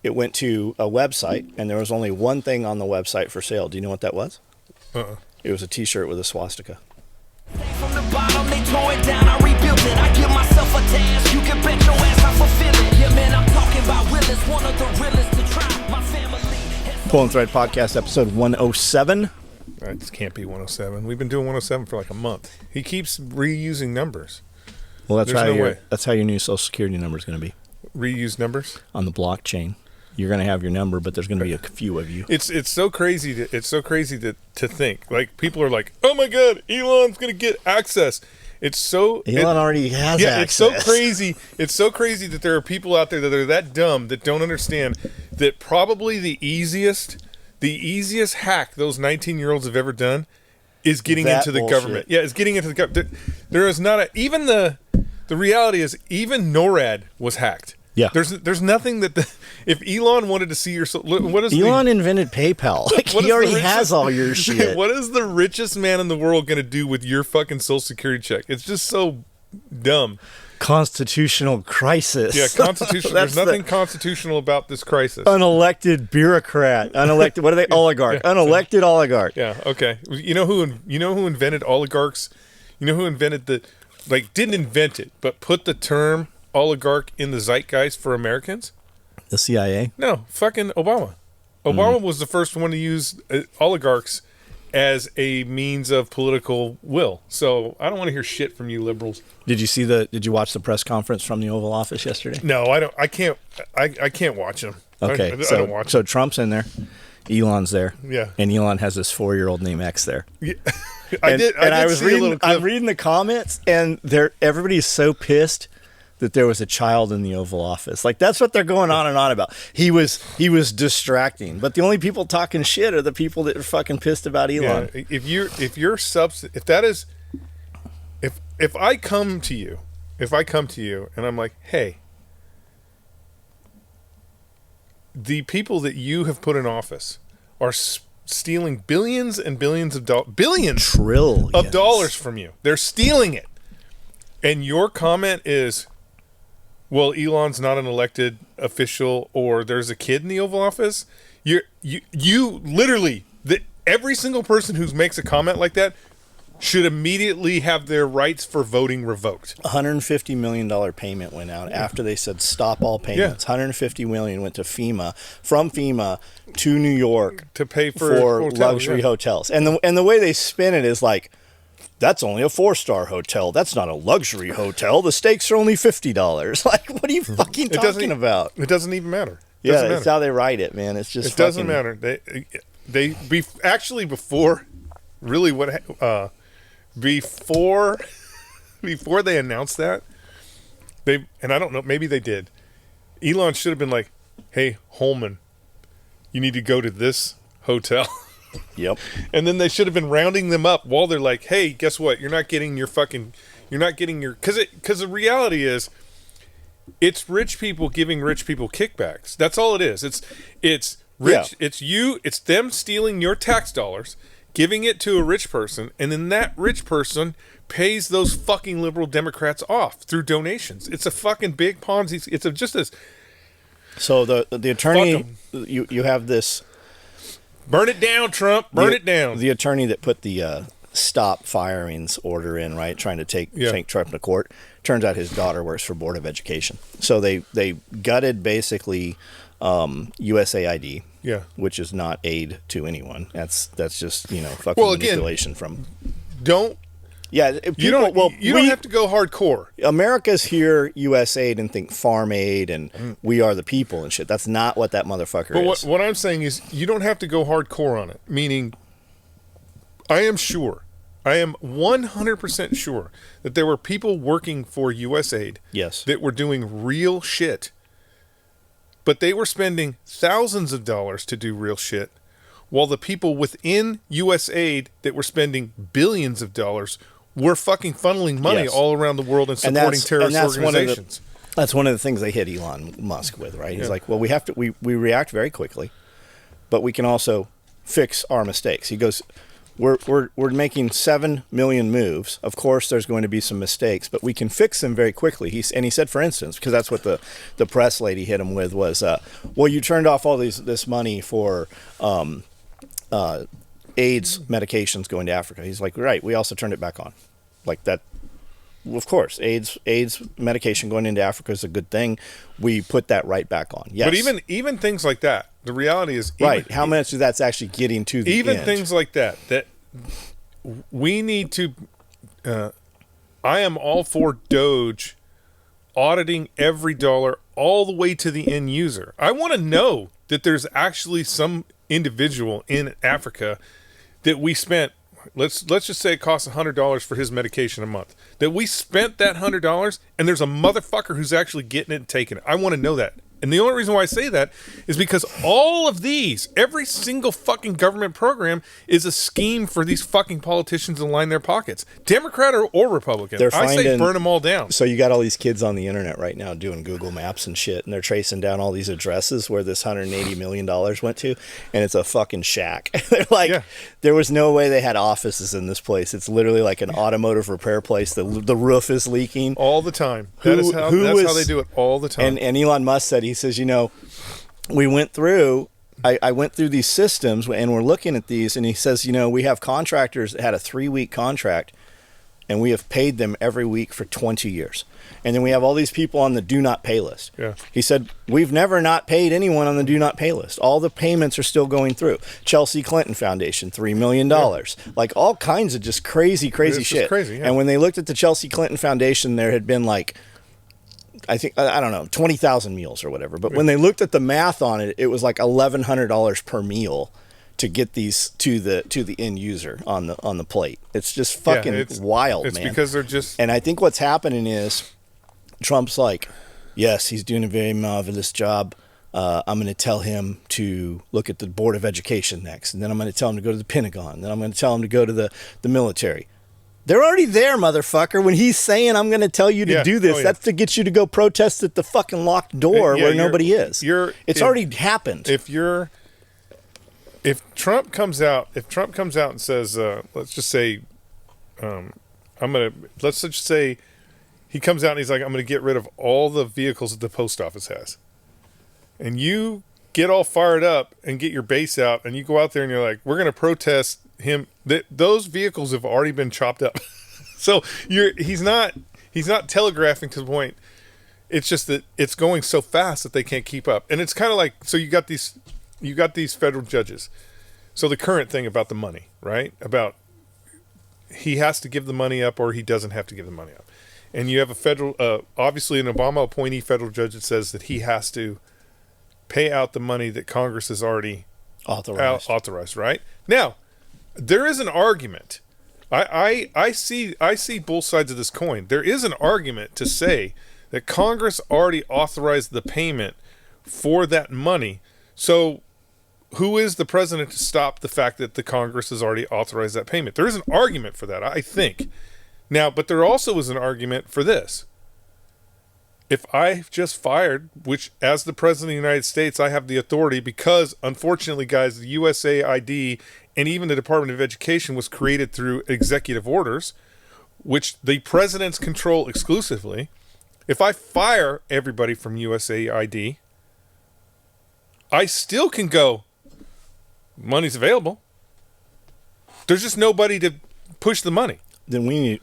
it went to a website, and there was only one thing on the website for sale. Do you know what that was? It was a T-shirt with a swastika. From the bottom, they tore it down, I rebuilt it. I give myself a task, you can bet your ass I fulfill it. Yeah, man, I'm talking about Willis, one of the realest to try. My family. Pulling Thread Podcast, episode 107. It can't be 107. We've been doing 107 for like a month. He keeps reusing numbers. Well, that's how your new Social Security number is going to be. Reuse numbers on the blockchain. You're going to have your number, but there's going to be a few of you. It's so crazy. To think. Like, people are like, "Oh my God, Elon's going to get access." Elon already has access. It's so crazy. It's so crazy that there are people out there that are that dumb that don't understand that probably the easiest hack those 19-year-olds have ever done is getting into the government. Yeah, it's getting into the government. There is not even the reality is even NORAD was hacked. Yeah. There's nothing that if Elon wanted to see your Elon invented PayPal. Like, he already has all your shit. What is the richest man in the world going to do with your fucking Social Security check? It's just so dumb. Constitutional crisis. Yeah, constitutional. There's nothing constitutional about this crisis. Unelected bureaucrat. Unelected. What are they? Oligarch. Yeah. Unelected oligarch. Yeah. Okay. You know who invented oligarchs? You know who invented didn't invent it, but put the term oligarch in the zeitgeist for Americans? The CIA? No, fucking Obama. Obama was the first one to use oligarchs as a means of political will. So I don't want to hear shit from you liberals. Did you watch the press conference from the Oval Office yesterday? No, I don't. I can't watch them. Okay, I don't watch them. So Trump's in there, Elon's there, yeah, and Elon has this 4-year-old named X there. Yeah. I'm reading the comments, and everybody's so pissed that there was a child in the Oval Office. Like, that's what they're going on and on about. He was distracting, but the only people talking shit are the people that are fucking pissed about Elon. Yeah, if I come to you and I'm like, hey, the people that you have put in office are stealing billions and billions of trillions of dollars from you. They're stealing it. And your comment is, well, Elon's not an elected official, or there's a kid in the Oval Office. You literally, every single person who makes a comment like that should immediately have their rights for voting revoked. $150 million payment went out after they said stop all payments. Yeah. $150 million went to FEMA, from FEMA to New York to pay for hotels, luxury hotels. And the way they spin it is like, that's only a 4-star hotel. That's not a luxury hotel. The stakes are only $50. Like, what are you fucking talking about? It doesn't even matter. It's how they write it, man. It's just doesn't matter. Before they announced that, and I don't know, maybe they did. Elon should have been like, "Hey, Holman, you need to go to this hotel." Yep. And then they should have been rounding them up while they're like, "Hey, guess what? You're not getting your because the reality is, it's rich people giving rich people kickbacks. That's all it is. It's rich. Yeah. It's them stealing your tax dollars, giving it to a rich person, and then that rich person pays those fucking liberal Democrats off through donations. It's a fucking big Ponzi. It's just this. So the attorney, you have this. Burn it down, Trump. Burn it down. The attorney that put the stop firings order in, right, trying to take Trump to court. Turns out his daughter works for Board of Education. So they gutted basically USAID, which is not aid to anyone. That's just fucking manipulation from. You don't have to go hardcore. America's here, USAID, and think farm aid and we are the people and shit. That's not what that motherfucker is. But what I'm saying is you don't have to go hardcore on it. Meaning, I am 100% sure that there were people working for USAID that were doing real shit. But they were spending thousands of dollars to do real shit, while the people within USAID that were spending billions of dollars were fucking funneling money all around the world and supporting terrorist organizations. That's one of the things they hit Elon Musk with, right? He's like, well, we react very quickly, but we can also fix our mistakes. He goes, we're making 7 million moves. Of course, there's going to be some mistakes, but we can fix them very quickly. He said, for instance, because that's what the press lady hit him with was, well, you turned off all this money for AIDS medications going to Africa. He's like, right. We also turned it back on, like that. Of course, AIDS medication going into Africa is a good thing. We put that right back on. Yes, but even things like that, the reality is right. How much of that's actually getting to the even end? Things like that we need to. I am all for DOGE auditing every dollar all the way to the end user. I want to know that there's actually some individual in Africa that we spent. Let's just say it costs $100 for his medication a month. That we spent that $100 and there's a motherfucker who's actually getting it and taking it. I want to know that. And the only reason why I say that is because all of these, every single fucking government program is a scheme for these fucking politicians to line their pockets. Democrat or Republican. I say burn them all down. So you got all these kids on the internet right now doing Google Maps and shit, and they're tracing down all these addresses where this $180 million went to, and it's a fucking shack. They're like, there was no way they had offices in this place. It's literally like an automotive repair place. The roof is leaking. All the time. That's how they do it all the time. And Elon Musk said, he says, we went through, I went through these systems and we're looking at these, and he says, we have contractors that had a 3-week contract and we have paid them every week for 20 years. And then we have all these people on the do not pay list. Yeah. He said, we've never not paid anyone on the do not pay list. All the payments are still going through. Chelsea Clinton Foundation, $3 million. Like all kinds of just crazy shit. Crazy, yeah. And when they looked at the Chelsea Clinton Foundation, there had been like, I think, I don't know, 20,000 meals or whatever. But when they looked at the math on it, it was like $1,100 per meal to get these to the end user on the plate. It's just fucking wild, man. It's because they're just... And I think what's happening is Trump's like, yes, he's doing a very marvelous job. I'm going to tell him to look at the Board of Education next. And then I'm going to tell him to go to the Pentagon. And then I'm going to tell him to go to the military. They're already there, motherfucker. When he's saying, I'm going to tell you to do this, that's to get you to go protest at the fucking locked door where nobody is. It's already happened. If Trump comes out and says, let's just say, let's just say he comes out and he's like, I'm going to get rid of all the vehicles that the post office has. And you get all fired up and get your base out and you go out there and you're like, we're going to protest him. Those vehicles have already been chopped up. So he's not telegraphing to the point. It's just that it's going so fast that they can't keep up. And it's kind of like, so you got these federal judges. So the current thing about the money, right? About he has to give the money up or he doesn't have to give the money up. And you have a federal, obviously an Obama appointee federal judge that says that he has to pay out the money that Congress has already authorized, right? Now, there is an argument. I see both sides of this coin. There is an argument to say that Congress already authorized the payment for that money. So who is the president to stop the fact that the Congress has already authorized that payment? There is an argument for that, I think. Now, but there also is an argument for this. If I just fired, which as the president of the United States, I have the authority because, unfortunately, guys, the USAID and even the Department of Education was created through executive orders, which the presidents control exclusively. If I fire everybody from USAID, I still can go, money's available. There's just nobody to push the money. Then we need...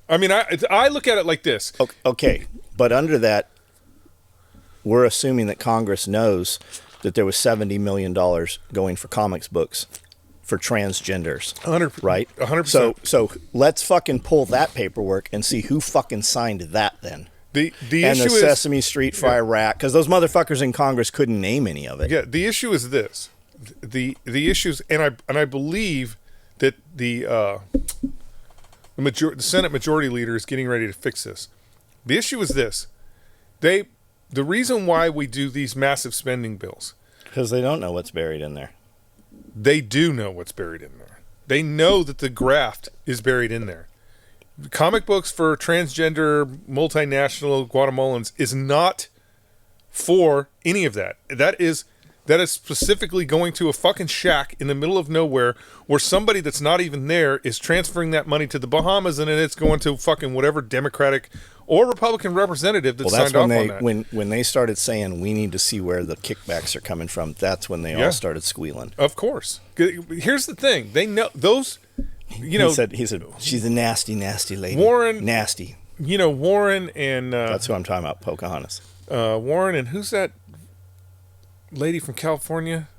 I mean, I look at it like this. Okay, but under that, we're assuming that Congress knows that there was $70 million going for comics books for transgenders. 100%. Right? 100%. So let's fucking pull that paperwork and see who fucking signed that then. The and issue the Sesame Street Fire Rat, because those motherfuckers in Congress couldn't name any of it. Yeah, the issue is this. The issues, and I believe that the Senate Majority Leader is getting ready to fix this. The issue is this. The reason why we do these massive spending bills. Because they don't know what's buried in there. They do know what's buried in there. They know that the graft is buried in there. Comic books for transgender, multinational Guatemalans is not for any of that. That is that is specifically going to a fucking shack in the middle of nowhere where somebody that's not even there is transferring that money to the Bahamas, and then it's going to fucking whatever Democratic or Republican representative that signed off on that. When they started saying we need to see where the kickbacks are coming from, that's when they all started squealing. Of course. Here's the thing. They know those, you know. He said, she's a nasty, nasty lady. Warren. Nasty. You know, Warren and... that's who I'm talking about, Pocahontas. Warren and who's that lady from California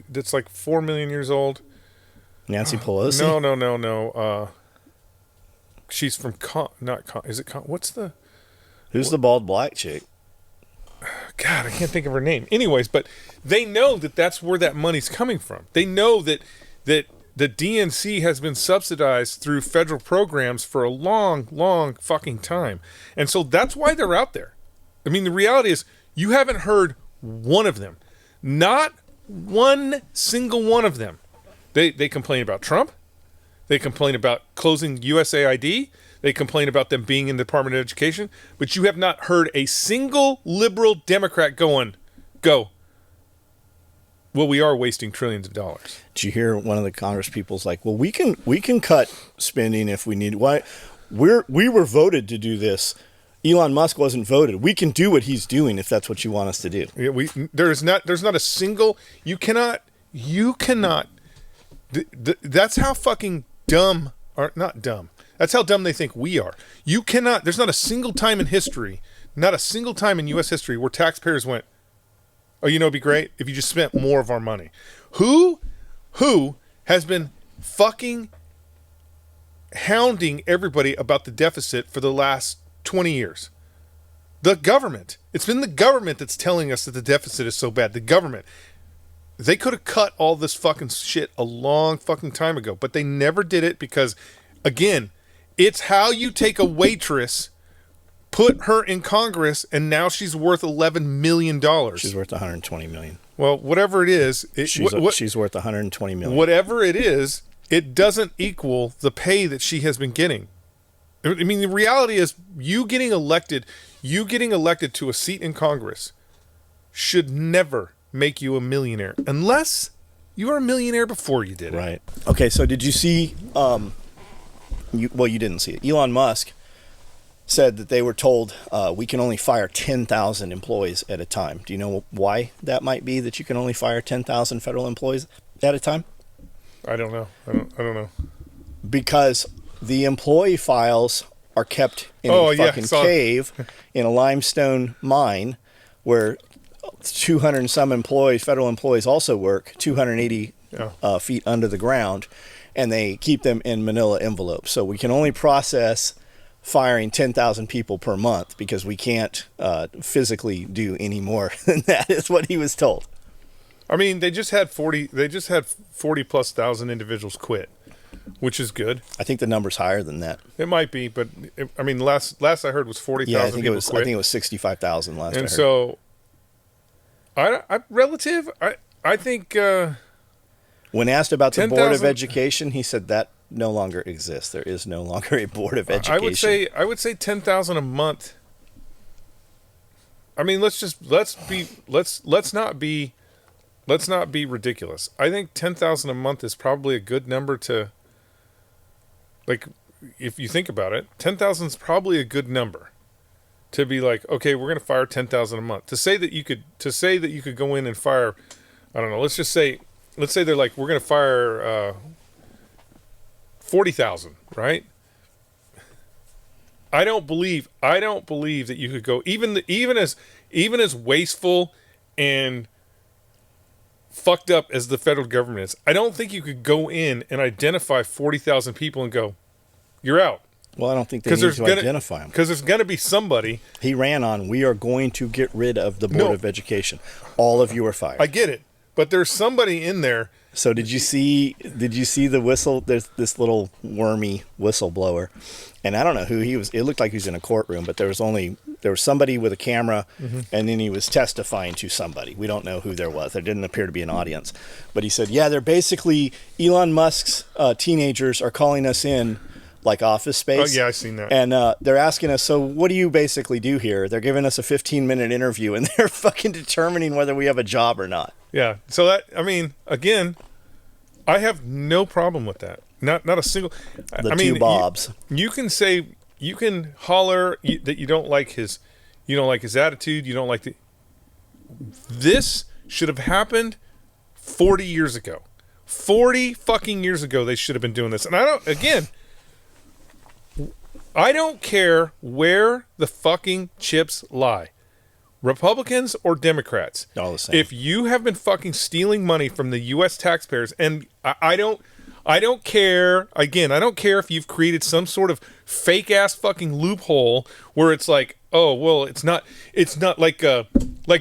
that's like 4 million years old? Nancy Pelosi? No. She's from what's the... Who's the bald black chick? God, I can't think of her name. Anyways, but they know that that's where that money's coming from. They know that the DNC has been subsidized through federal programs for a long, long fucking time. And so that's why they're out there. I mean, the reality is you haven't heard one of them. Not one single one of them. They complain about Trump. They complain about closing USAID. They complain about them being in the Department of Education. But you have not heard a single liberal Democrat go, well, we are wasting trillions of dollars. Did you hear one of the Congress people's like, well, we can cut spending if we need. Why? We were voted to do this. Elon Musk wasn't voted. We can do what he's doing if that's what you want us to do. Yeah, there's not a single. You cannot. That's how fucking dumb, or not dumb. That's how dumb they think we are. You cannot. There's not a single time in history, not a single time in U.S. history where taxpayers went, oh, you know, it'd be great if you just spent more of our money. Who has been fucking hounding everybody about the deficit for the last 20 years? The government. It's been the government that's telling us that the deficit is so bad. The government. They could have cut all this fucking shit a long fucking time ago, but they never did it because, again, it's how you take a waitress, put her in Congress, and now she's worth $11 million. She's worth $120 million. Well, whatever it is, she's worth $120 million. Whatever it is, it doesn't equal the pay that she has been getting. I mean, the reality is, you getting elected to a seat in Congress should never make you a millionaire unless you were a millionaire before you did it. Right. Okay, so did you see you didn't see it. Elon Musk said that they were told we can only fire 10,000 employees at a time. Do you know why that might be, that you can only fire 10,000 federal employees at a time? I don't know. I don't know. Because the employee files are kept in a fucking cave in a limestone mine where 200 and some federal employees also work 280 feet under the ground, and they keep them in manila envelopes. So we can only process firing 10,000 people per month because we can't physically do any more than that, is what he was told. I mean, they just had 40 plus thousand individuals quit, which is good. I think the number's higher than that. It might be, but I mean, last I heard was 40,000 people quit. I think it was 65,000 last I heard. And so I think when asked about the Board of Education, he said that no longer exists. There is no longer a Board of Education. I would say 10,000 a month. I mean, let's not be ridiculous. I think 10,000 a month is probably a good number to, like, if you think about it, 10,000 is probably a good number to be like, okay, we're going to fire 10,000 a month. To say that you could go in and fire, I don't know, let's say they're like, we're going to fire 40,000, right? I don't believe that you could go even as wasteful and fucked up as the federal government is. I don't think you could go in and identify 40,000 people and go, you're out. Well, I don't think they need to identify them. Because there's going to be somebody. He ran on, we are going to get rid of the Board of Education. All of you are fired. I get it. But there's somebody in there. So did you see the whistle? There's this little wormy whistleblower. And I don't know who he was. It looked like he was in a courtroom, but there was somebody with a camera, and then he was testifying to somebody. We don't know who there was. There didn't appear to be an audience. But he said, yeah, they're basically Elon Musk's teenagers are calling us in like Office Space. Oh, yeah, I've seen that. And they're asking us, so what do you basically do here? They're giving us a 15-minute interview, and they're fucking determining whether we have a job or not. Yeah. So that, I mean, again, I have no problem with that. Not a single. The two Bobs. You can say, you can holler that you don't like his attitude. You don't like this should have happened 40 years ago. 40 fucking years ago, they should have been doing this. And I don't care where the fucking chips lie. Republicans or Democrats. All the same. If you have been fucking stealing money from the U.S. taxpayers, and I don't care, again, I don't care if you've created some sort of fake ass fucking loophole where it's like, oh, well, it's not like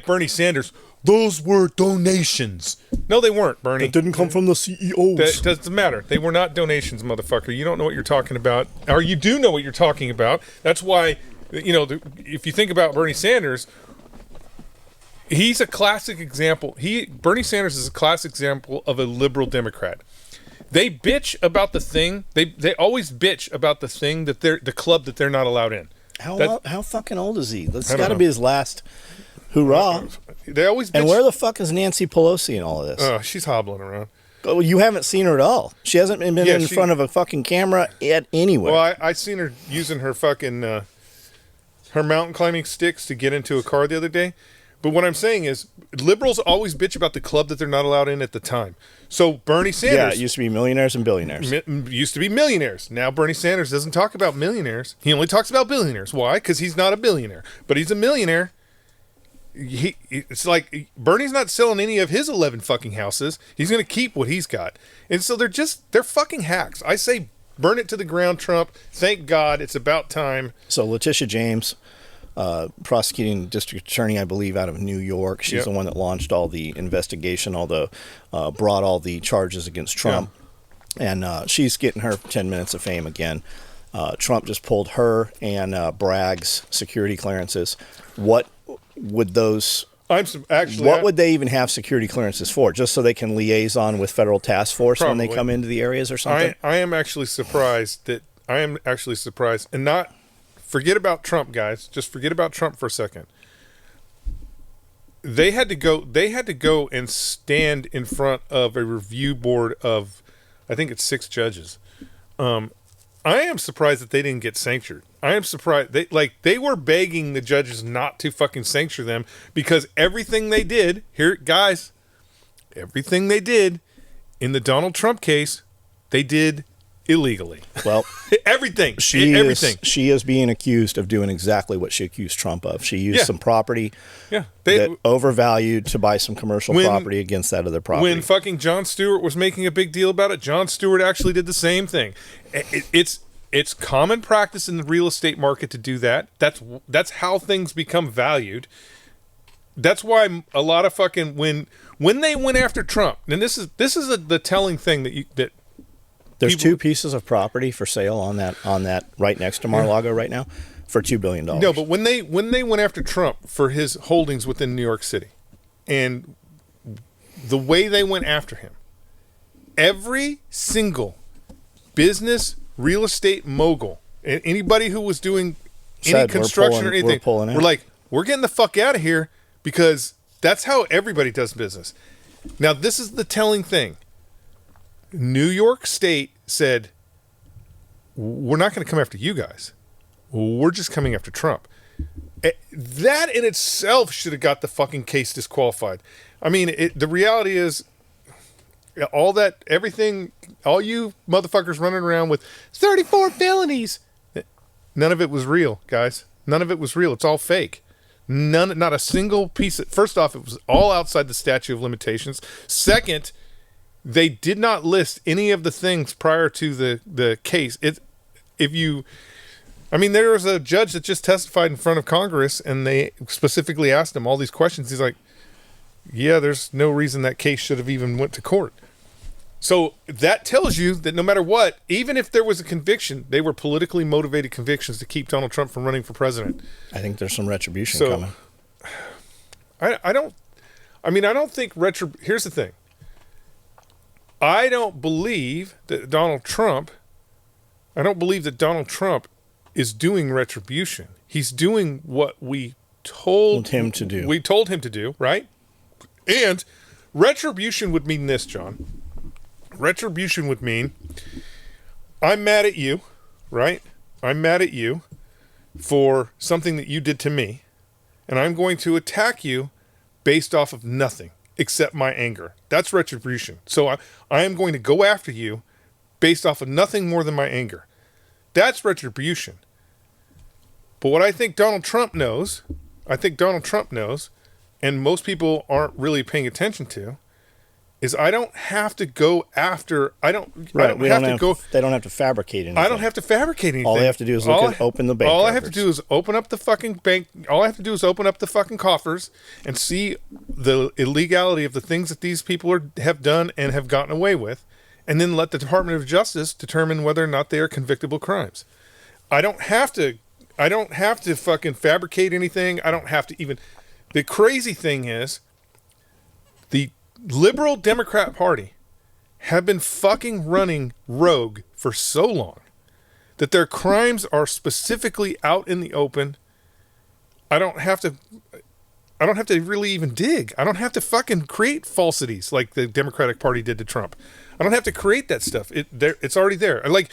Bernie Sanders. Those were donations. No, they weren't, Bernie. It didn't come from the CEOs. That doesn't matter. They were not donations, motherfucker. You don't know what you're talking about. Or you do know what you're talking about. That's why, if you think about Bernie Sanders, he's a classic example. Bernie Sanders is a classic example of a liberal Democrat. They bitch about the thing. They always bitch about the thing that the club that they're not allowed in. How fucking old is he? That's got to be his last hoorah. They always bitch. And where the fuck is Nancy Pelosi in all of this? Oh, she's hobbling around. Well, you haven't seen her at all. She hasn't been in front of a fucking camera yet anywhere. Well, I seen her using her fucking her mountain climbing sticks to get into a car the other day. But what I'm saying is, liberals always bitch about the club that they're not allowed in at the time. So Bernie Sanders... Yeah, it used to be millionaires and billionaires. Used to be millionaires. Now Bernie Sanders doesn't talk about millionaires. He only talks about billionaires. Why? Because he's not a billionaire. But he's a millionaire. It's like Bernie's not selling any of his 11 fucking houses. He's going to keep what he's got. And so they're fucking hacks. I say burn it to the ground, Trump. Thank God. It's about time. So Letitia James... prosecuting district attorney, I believe, out of New York. She's the one that launched all the investigation, brought all the charges against Trump. Yeah. And she's getting her 10 minutes of fame again. Trump just pulled her and Bragg's security clearances. What would those... what would they even have security clearances for? Just so they can liaison with federal task force when they come into the areas or something? I am actually surprised and not... Forget about Trump, guys. Just forget about Trump for a second. They had to go and stand in front of a review board of, I think it's 6 judges. I am surprised that they didn't get censured. I am surprised they were begging the judges not to fucking censure them because everything they did everything they did in the Donald Trump case, they did illegally. Well, everything. She is being accused of doing exactly what she accused Trump of. She used some property that overvalued to buy some commercial property against that other property. When fucking Jon Stewart was making a big deal about it, Jon Stewart actually did the same thing. It's common practice in the real estate market to do that. That's how things become valued. That's why a lot of fucking when they went after Trump, and this is the telling thing that there's 2 pieces of property for sale on that right next to Mar-a-Lago right now for $2 billion. No, but when they went after Trump for his holdings within New York City, and the way they went after him, every single business, real estate mogul, and anybody who was doing any construction or anything, we're like, we're getting the fuck out of here because that's how everybody does business. Now, this is the telling thing. New York State said, we're not going to come after you guys. We're just coming after Trump. That in itself should have got the fucking case disqualified. I mean, the reality is, all you motherfuckers running around with 34 felonies, none of it was real, guys. None of it was real. It's all fake. Not a single piece. First off, it was all outside the statute of limitations. Second, they did not list any of the things prior to the case. There was a judge that just testified in front of Congress, and they specifically asked him all these questions. He's like, yeah, there's no reason that case should have even went to court. So that tells you that no matter what, even if there was a conviction, they were politically motivated convictions to keep Donald Trump from running for president. I think there's some retribution coming. I don't think here's the thing. I don't believe that Donald Trump is doing retribution. He's doing what we told him to do. We told him to do, right? And Retribution would mean this, John. Retribution would mean I'm mad at you, right? I'm mad at you for something that you did to me, and I'm going to attack you based off of nothing except my anger. That's retribution. So I am going to go after you based off of nothing more than my anger. That's retribution. But what I think Donald Trump knows, and most people aren't really paying attention to, is I don't have to go after. They don't have to fabricate anything. I don't have to fabricate anything. All they have to do is open the bank. All I have to do is open up the fucking bank. All I have to do is open up the fucking coffers and see the illegality of the things that these people have done and have gotten away with, and then let the Department of Justice determine whether or not they are convictable crimes. I don't have to fucking fabricate anything. I don't have to even. The crazy thing is, the liberal Democrat Party have been fucking running rogue for so long that their crimes are specifically out in the open. I don't have to really even dig. I don't have to fucking create falsities like the Democratic Party did to Trump. I don't have to create that stuff. It's already there. Like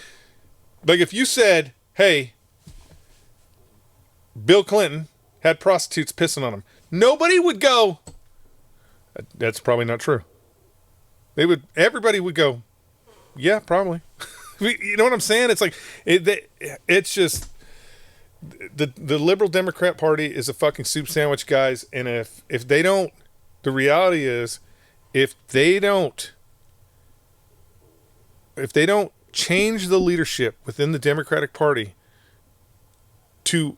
if you said, "Hey, Bill Clinton had prostitutes pissing on him," nobody would go, "That's probably not true." Everybody would go, "Yeah, probably." You know what I'm saying? It's like, it's just, the liberal Democrat Party is a fucking soup sandwich, guys. And if they don't, the reality is, if they don't change the leadership within the Democratic Party to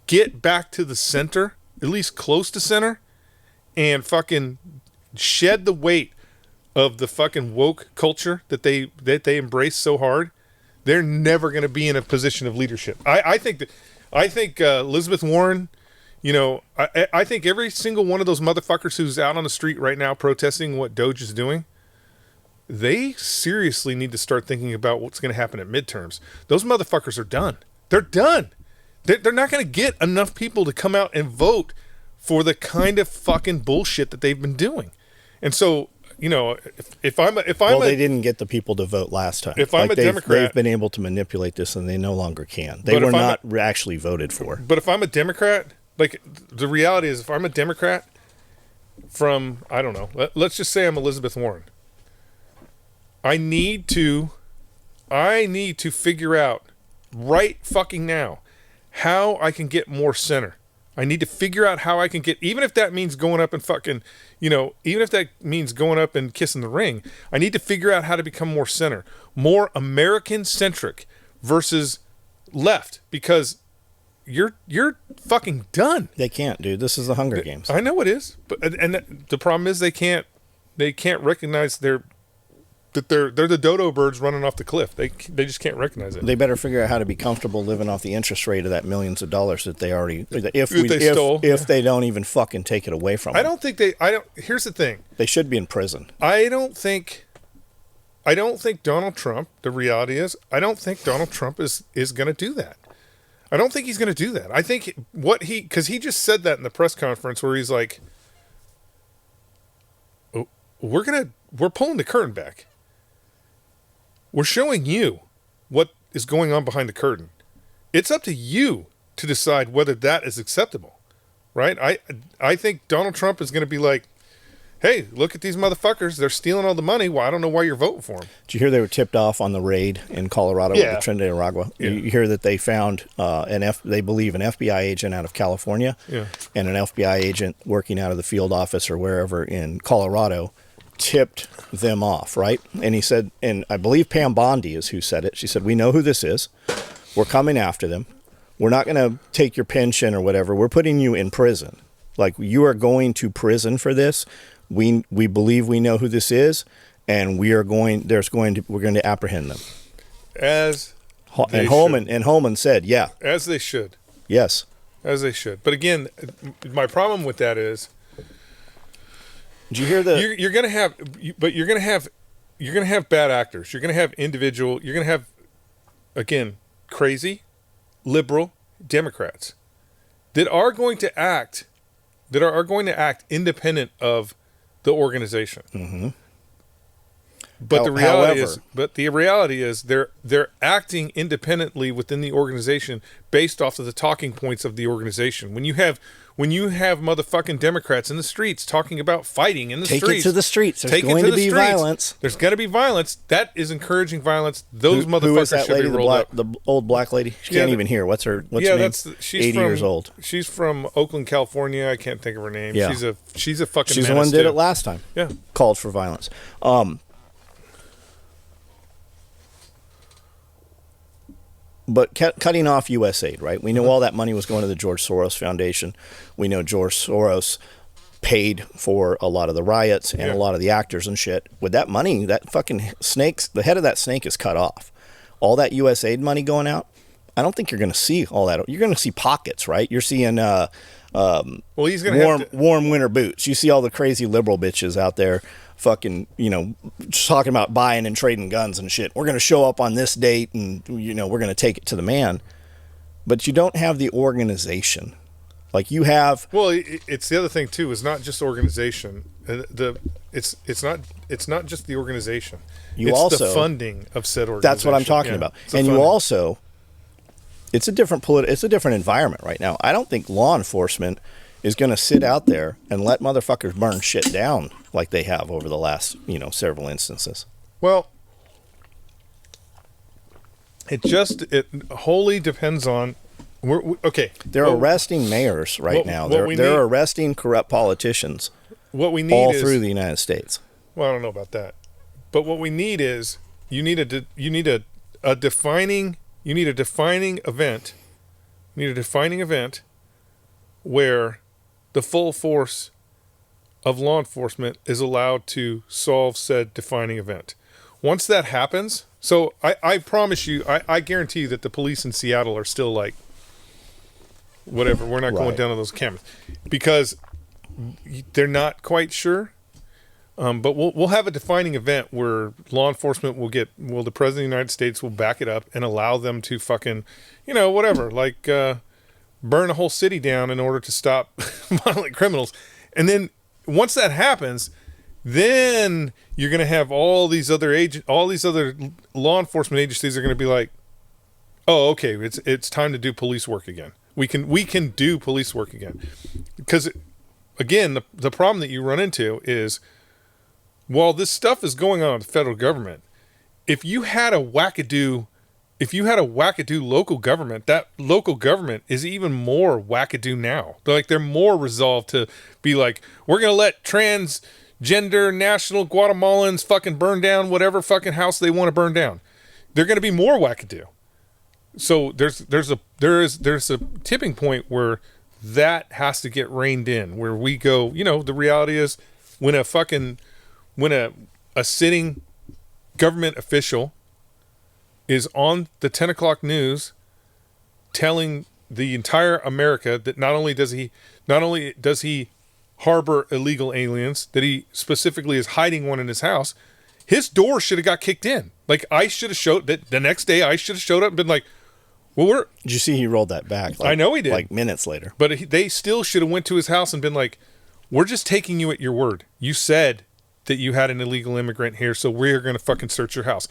get back to the center, at least close to center, and fucking shed the weight of the fucking woke culture that they embrace so hard, they're never going to be in a position of leadership. I think Elizabeth Warren, I think every single one of those motherfuckers who's out on the street right now protesting what DOGE is doing, they seriously need to start thinking about what's going to happen at midterms. Those motherfuckers are done. They're done. They're not going to get enough people to come out and vote for the kind of fucking bullshit that they've been doing. And so, they didn't get the people to vote last time. If I'm a Democrat, they've been able to manipulate this, and they no longer can. They were not actually voted for. But if I'm a Democrat, like, the reality is, if I'm a Democrat from, I don't know, let's just say I'm Elizabeth Warren, I need to figure out right fucking now how I can get more center. I need to figure out how I can get, even if that means going up and fucking, even if that means going up and kissing the ring, I need to figure out how to become more center, more American-centric versus left, because you're fucking done. They can't, dude. This is the Hunger Games. I know it is, but the problem is they can't recognize that they're the dodo birds running off the cliff. They just can't recognize it. They better figure out how to be comfortable living off the interest rate of that millions of dollars that they already stole. If they don't even fucking take it away from them. Here's the thing. They should be in prison. I don't think Donald Trump, the reality is, I don't think Donald Trump is going to do that. I don't think he's going to do that. I think because he just said that in the press conference where he's like, oh, we're pulling the curtain back. We're showing you what is going on behind the curtain. It's up to you to decide whether that is acceptable, right? I think Donald Trump is going to be like, "Hey, look at these motherfuckers. They're stealing all the money. Well, I don't know why you're voting for them." Did you hear they were tipped off on the raid in Colorado with the Trinidad and Tobago? Yeah. You hear that they found they believe an FBI agent out of California and an FBI agent working out of the field office or wherever in Colorado tipped them off, right? And he said, and I believe Pam Bondi is who said it. She said, "We know who this is. We're coming after them. We're not going to take your pension or whatever. We're putting you in prison. Like, you are going to prison for this. We believe we know who this is, and we're going to apprehend them." Holman said, "Yeah, as they should." Yes, as they should. But again, my problem with that is, did you hear the? You're gonna have bad actors. You're gonna have You're gonna have, again, crazy, liberal Democrats that are going to act independent of the organization. Mm-hmm. But the reality is they're acting independently within the organization based off of the talking points of the organization. When you have motherfucking Democrats in the streets talking about fighting in the streets. Take it to the streets. There's going to be violence. There's going to be violence. That is encouraging violence. Those motherfuckers who is that should lady, be rolled up. the old black lady? She can't even hear. What's her name? She's 80 years old. She's from Oakland, California. I can't think of her name. Yeah. She's a fucking She's the one who did it last time. Yeah. Called for violence. But cutting off U.S. aid, right? We know all that money was going to the George Soros Foundation. We know George Soros paid for a lot of the riots and a lot of the actors and shit. With that money, that fucking the head of that snake is cut off. All that U.S. aid money going out, I don't think you're going to see all that. You're going to see pockets, right? You're seeing he's going warm winter boots. You see all the crazy liberal bitches out there fucking, just talking about buying and trading guns and shit. We're going to show up on this date and, we're going to take it to the man. But you don't have the organization. Like you have... Well, it's the other thing, too, is not just organization. It's not just the organization. It's the funding of said organization. That's what I'm talking about. And you also... It's a different environment right now. I don't think law enforcement is going to sit out there and let motherfuckers burn shit down like they have over the last, several instances. Well, it wholly depends on... okay. They're arresting mayors now. They're arresting corrupt politicians. What we need all through the United States. Well, I don't know about that. But what we need is you need a defining event. You need a defining event where the full force of law enforcement is allowed to solve said defining event. Once that happens, so I promise you, I guarantee you that the police in Seattle are still like, whatever, we're not going down to those cameras. Because they're not quite sure. But we'll have a defining event where law enforcement the President of the United States will back it up and allow them to fucking, whatever, like burn a whole city down in order to stop violent criminals. And then once that happens, then you're going to have all these other law enforcement agencies are going to be like, oh, okay, it's time to do police work again. We can do police work again. Because again, the problem that you run into is, while this stuff is going on in the federal government, if you had a wackadoo local government, that local government is even more wackadoo now. They're more resolved to be like, we're going to let transgender national Guatemalans fucking burn down whatever fucking house they want to burn down. They're going to be more wackadoo. So there's a tipping point where that has to get reined in, where we go, the reality is when a sitting government official is on the 10 o'clock news telling the entire America that not only does he harbor illegal aliens, that he specifically is hiding one in his house, his door should have got kicked in. Like, I should have showed that the next day. I should have showed up and been like, well, did you see he rolled that back? I know he did. Like minutes later. But they still should have went to his house and been like, we're just taking you at your word. You said that you had an illegal immigrant here, so we're going to fucking search your house.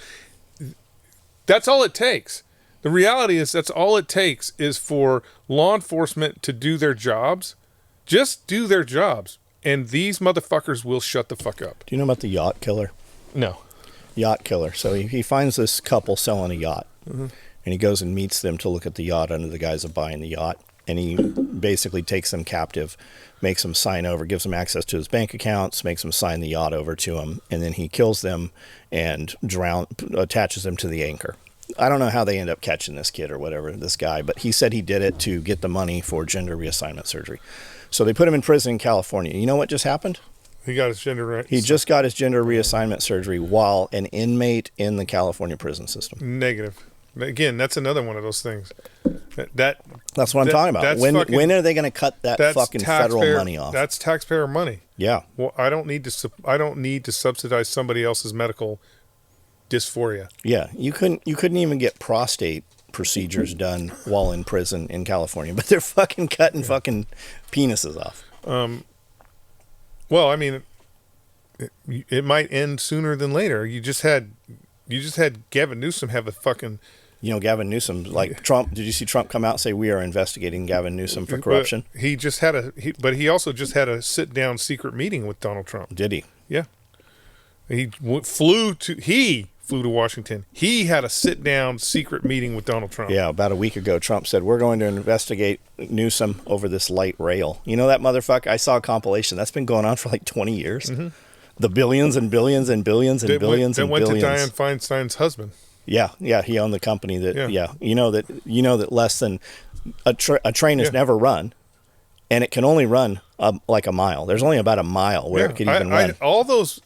That's all it takes. The reality is that's all it takes is for law enforcement to do their jobs. Just do their jobs. And these motherfuckers will shut the fuck up. Do you know about the yacht killer? No. Yacht killer. So he finds this couple selling a yacht. Mm-hmm. And he goes and meets them to look at the yacht under the guise of buying the yacht. And he basically takes them captive, makes them sign over, gives them access to his bank accounts, makes them sign the yacht over to him, and then he kills them and attaches them to the anchor. I don't know how they end up catching this kid or whatever, this guy, but he said he did it to get the money for gender reassignment surgery. So they put him in prison in California. You know what just happened? He got his gender right. He just got his gender reassignment surgery while an inmate in the California prison system. Negative. Again, that's another one of those things. That's what I'm talking about. When are they going to cut that fucking federal money off? That's taxpayer money. Yeah. Well, I don't need to subsidize somebody else's medical dysphoria. Yeah, you couldn't even get prostate procedures done while in prison in California, but they're fucking cutting fucking penises off. Well, I mean, it might end sooner than later. You just had Gavin Newsom have a fucking. Gavin Newsom, like Trump. Did you see Trump come out and say we are investigating Gavin Newsom for corruption? He just had but he also just had a sit down secret meeting with Donald Trump. Did he? Yeah. He flew to Washington. He had a sit down secret meeting with Donald Trump. Yeah, about a week ago, Trump said we're going to investigate Newsom over this light rail. You know that motherfucker? I saw a compilation that's been going on for like 20 years. Mm-hmm. The billions and billions and billions and billions and billions. That went to Dianne Feinstein's husband. Yeah, he owned the company that. Yeah, you know that less than a train has never run, and it can only run like a mile. There's only about a mile where it could even run. All those,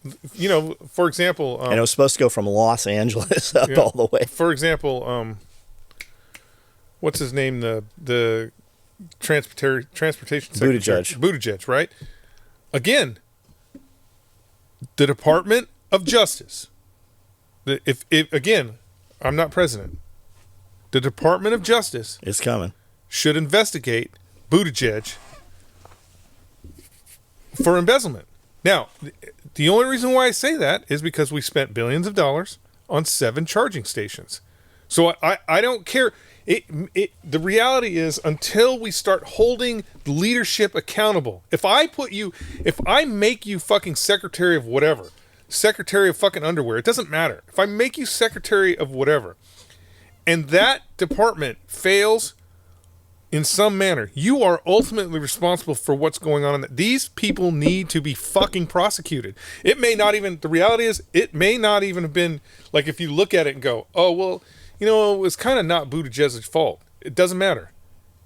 for example, and it was supposed to go from Los Angeles up all the way. For example, what's his name? The transportation secretary, Buttigieg, right? Again, the Department of Justice. If again. I'm not president. The Department of Justice is coming. Should investigate Buttigieg for embezzlement. Now, the only reason why I say that is because we spent billions of dollars on 7 charging stations. So I don't care. The reality is, until we start holding leadership accountable, if I make you fucking secretary of whatever, secretary of fucking underwear, it doesn't matter. If I make you secretary of whatever, and that department fails in some manner, you are ultimately responsible for what's going on. These people need to be fucking prosecuted. It may not even, the reality is, it may not even have been, like, if you look at it and go, oh, well, it was kind of not Buttigieg's fault. It doesn't matter.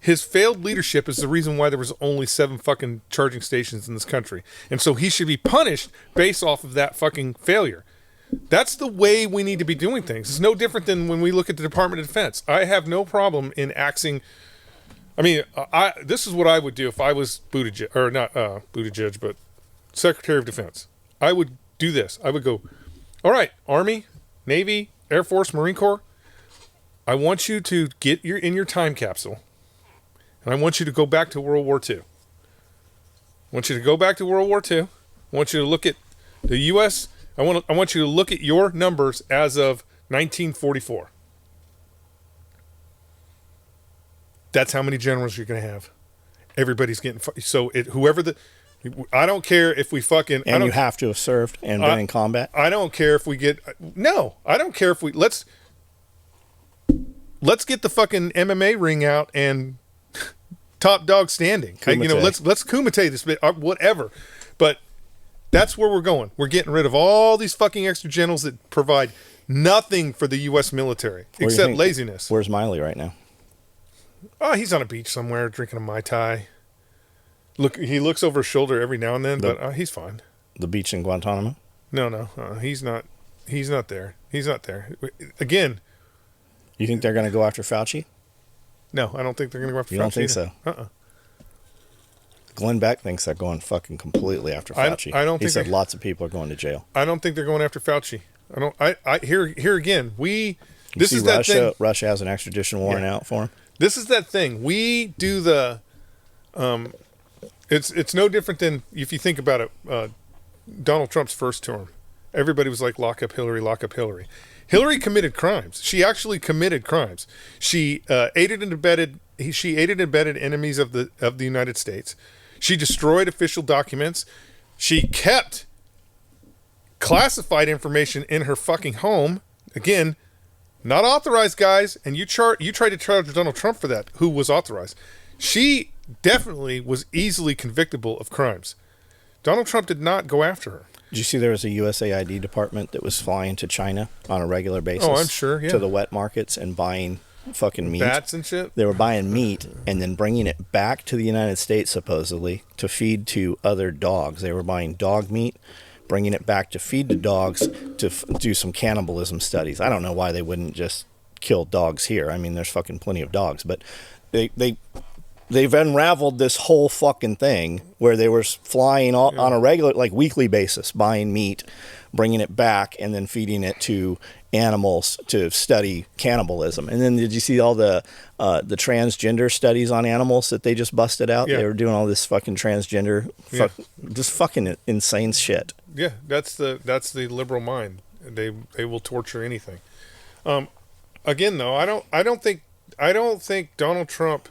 His failed leadership is the reason why there was only 7 fucking charging stations in this country. And so he should be punished based off of that fucking failure. That's the way we need to be doing things. It's no different than when we look at the Department of Defense. I have no problem in axing. I mean, this is what I would do if I was Buttigieg, or not Buttigieg, but Secretary of Defense. I would do this. I would go, all right, Army, Navy, Air Force, Marine Corps, I want you to get in your time capsule. And I want you to go back to World War II. I want you to go back to World War II. I want you to look at the U.S. I want you to look at your numbers as of 1944. That's how many generals you're going to have. Everybody's getting... I don't care if we fucking... And you have to have served and been in combat? I don't care if we get... No, I don't care if we... Let's get the fucking MMA ring out and... top dog standing. Let's kumite this bit, whatever. But that's where we're going. We're getting rid of all these fucking extra generals that provide nothing for the U.S. military except laziness. Where's Miley right now? Oh, he's on a beach somewhere drinking a Mai Tai. Look, he looks over his shoulder every now and then, but he's fine. The beach in Guantanamo? No, he's not. He's not there. He's not there. Again. You think they're going to go after Fauci? No, I don't think they're going to go after Fauci. You don't think so? Glenn Beck thinks they're going fucking completely after Fauci. I don't think he said lots of people are going to jail. I don't think they're going after Fauci. Here again, this is Russia, that thing. Russia has an extradition warrant out for him. This is that thing. We do the it's no different than if you think about it, Donald Trump's first term. Everybody was like, lock up Hillary, lock up Hillary. Hillary committed crimes. She actually committed crimes. She aided and abetted enemies of the United States. She destroyed official documents. She kept classified information in her fucking home. Again, not authorized, guys. And you tried to charge Donald Trump for that, who was authorized. She definitely was easily convictable of crimes. Donald Trump did not go after her. Did you see there was a USAID department that was flying to China on a regular basis? Oh, I'm sure, yeah. To the wet markets and buying fucking meat. Bats and shit? They were buying meat and then bringing it back to the United States, supposedly, to feed to other dogs. They were buying dog meat, bringing it back to feed to dogs to do some cannibalism studies. I don't know why they wouldn't just kill dogs here. I mean, there's fucking plenty of dogs. But they they've unraveled this whole fucking thing where they were flying on a regular, like weekly basis, buying meat, bringing it back, and then feeding it to animals to study cannibalism. And then did you see all the transgender studies on animals that they just busted out? Yeah. They were doing all this fucking transgender, just fucking insane shit. Yeah, that's the liberal mind. They will torture anything. Again, though, I don't think Donald Trump.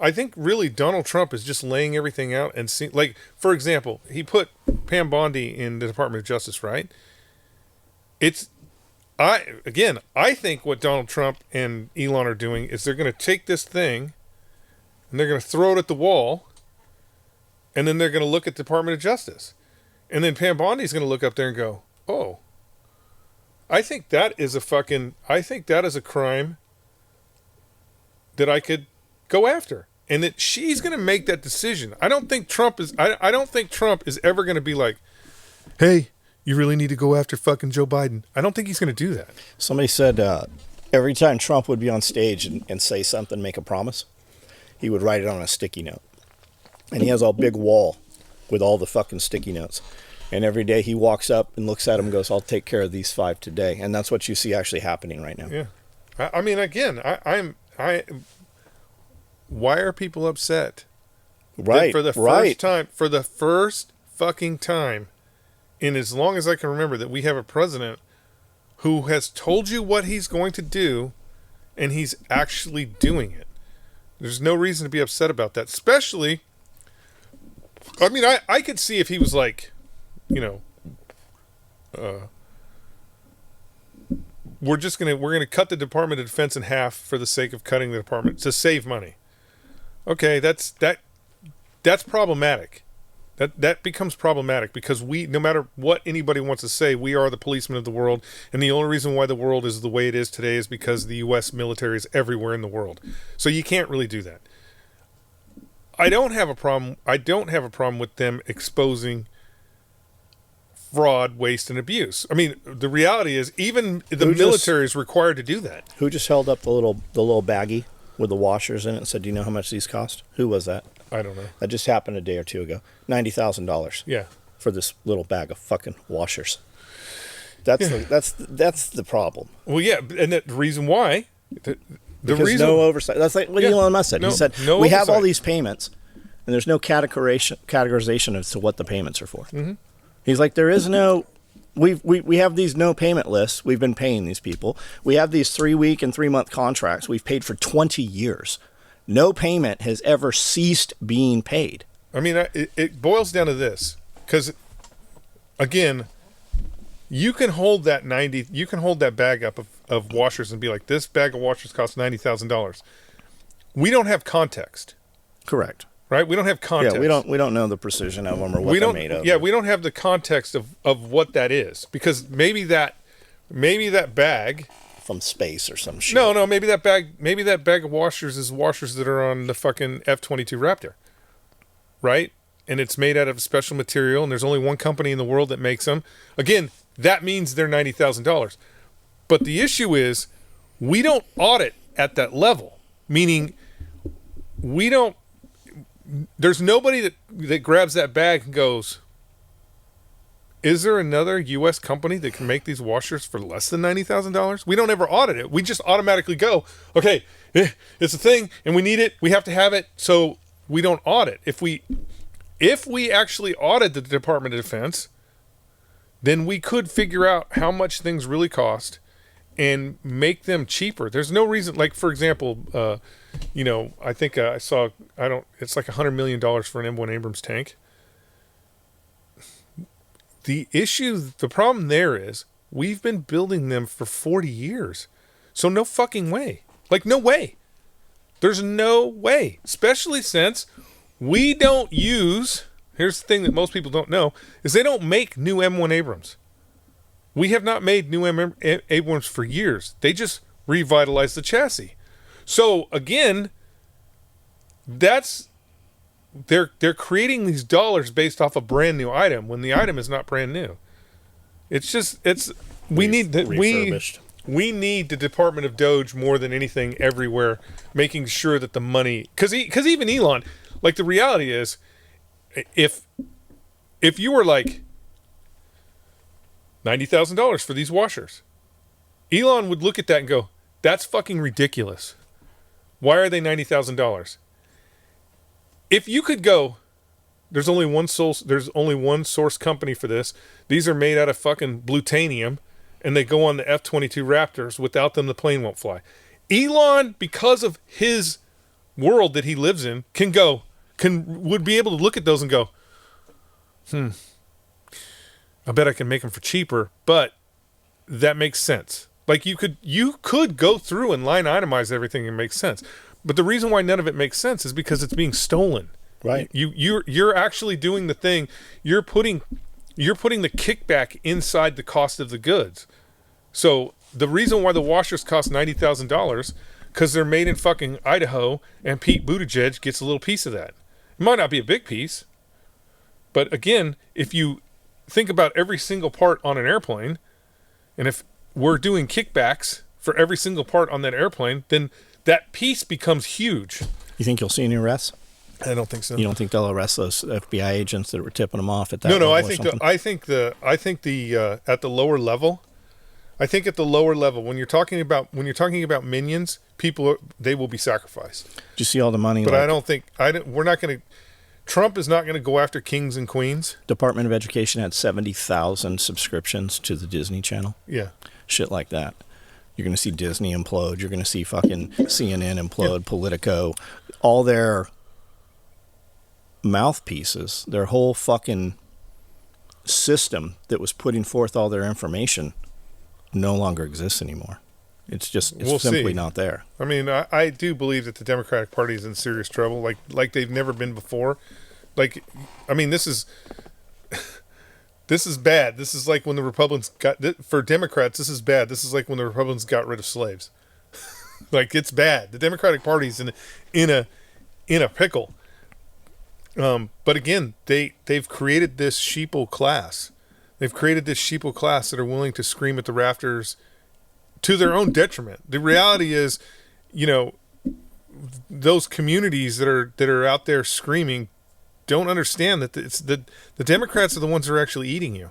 I think really Donald Trump is just laying everything out and see. Like, for example, he put Pam Bondi in the Department of Justice, right? I think what Donald Trump and Elon are doing is they're going to take this thing and they're going to throw it at the wall, and then they're going to look at the Department of Justice, and then Pam Bondi's going to look up there and go, "Oh, I think that is a crime that I could go after," and that she's going to make that decision. I don't think Trump is ever going to be like, "Hey, you really need to go after fucking Joe Biden." I don't think he's going to do that. Somebody said every time Trump would be on stage and say something, make a promise, he would write it on a sticky note. And he has a big wall with all the fucking sticky notes. And every day he walks up and looks at them and goes, "I'll take care of these 5 today." And that's what you see actually happening right now. Yeah. I mean, again, why are people upset? Right. For the first fucking time in as long as I can remember, that we have a president who has told you what he's going to do, and he's actually doing it. There's no reason to be upset about that. Especially, I mean, I could see if he was like, we're gonna cut the Department of Defense in half for the sake of cutting the department to save money. Okay, that's problematic. That becomes problematic because no matter what anybody wants to say, we are the policemen of the world, and the only reason why the world is the way it is today is because the U.S. military is everywhere in the world. So you can't really do that. I don't have a problem with them exposing fraud, waste, and abuse. I mean, the reality is even the military is required to do that. Who just held up the little baggie with the washers in it and said, "Do you know how much these cost?" Who was that? I don't know. That just happened a day or two ago. $90,000. Yeah. For this little bag of fucking washers. That's the problem. Well, yeah, and the reason why the reason no oversight. That's like what Elon Musk said. He said we have all these payments, and there's no categorization as to what the payments are for. Mm-hmm. He's like, there is no. We have these no payment lists. We've been paying these people. We have these 3-week and 3-month contracts. We've paid for 20 years. No payment has ever ceased being paid. I mean, it boils down to this, because, again, you can hold that bag up of washers and be like, this bag of washers costs $90,000. We don't have context. Correct. Right? We don't have context. Yeah, we don't know the precision of them or what they're made of. Yeah, we don't have the context of what that is, because maybe that bag from space or some shit. No, maybe that bag of washers is washers that are on the fucking F-22 Raptor, right? And it's made out of a special material, and there's only one company in the world that makes them. Again, that means they're $90,000. But the issue is, we don't audit at that level, meaning there's nobody that grabs that bag and goes, is there another U.S. company that can make these washers for less than $90,000? We don't ever audit it. We just automatically go, okay, it's a thing, and we need it. We have to have it, so we don't audit. If we actually audit the Department of Defense, then we could figure out how much things really cost and make them cheaper. There's no reason, like, for example, I think I saw, it's like $100 million for an M1 Abrams tank. The problem there is we've been building them for 40 years. So no fucking way. Like, no way. There's no way. Especially since we don't use, here's the thing that most people don't know, is they don't make new M1 Abrams. We have not made new Abrams for years. They just revitalized the chassis. So again, they're creating these dollars based off a brand new item when the item is not brand new. It's just refurbished. we need the Department of DOGE more than anything everywhere, making sure that the money, because even Elon, like the reality is, if you were like $90,000 for these washers, Elon would look at that and go, that's fucking ridiculous. Why are they $90,000? If you could go, there's only one source company for this. These are made out of fucking plutonium, and they go on the F-22 Raptors. Without them, the plane won't fly. Elon, because of his world that he lives in, would be able to look at those and go, I bet I can make them for cheaper, but that makes sense. Like you could go through and line itemize everything and make sense. But the reason why none of it makes sense is because it's being stolen. Right. You're actually doing the thing. You're putting the kickback inside the cost of the goods. So the reason why the washers cost $90,000 because they're made in fucking Idaho, and Pete Buttigieg gets a little piece of that. It might not be a big piece, but again, if you think about every single part on an airplane, and if we're doing kickbacks for every single part on that airplane, then that piece becomes huge. You think you'll see any arrests? I don't think so. You don't think they'll arrest those FBI agents that were tipping them off at that? No. I think the at the lower level. I think at the lower level, when you're talking about minions, they will be sacrificed. Do you see all the money? But we're not going to. Trump is not going to go after kings and queens. Department of Education had 70,000 subscriptions to the Disney Channel. Yeah, shit like that. You're going to see Disney implode. You're going to see fucking CNN implode. Yeah. Politico, all their mouthpieces, their whole fucking system that was putting forth all their information no longer exists anymore. It's simply not there. I mean, I do believe that the Democratic Party is in serious trouble, like they've never been before. Like, I mean, this is bad. This is like when the Republicans for Democrats, this is bad. This is like when the Republicans got rid of slaves. Like, it's bad. The Democratic Party's in a pickle. But again, they've created this sheeple class. They've created this sheeple class that are willing to scream at the rafters to their own detriment. The reality is, those communities that are out there screaming don't understand that the Democrats are the ones that are actually eating you.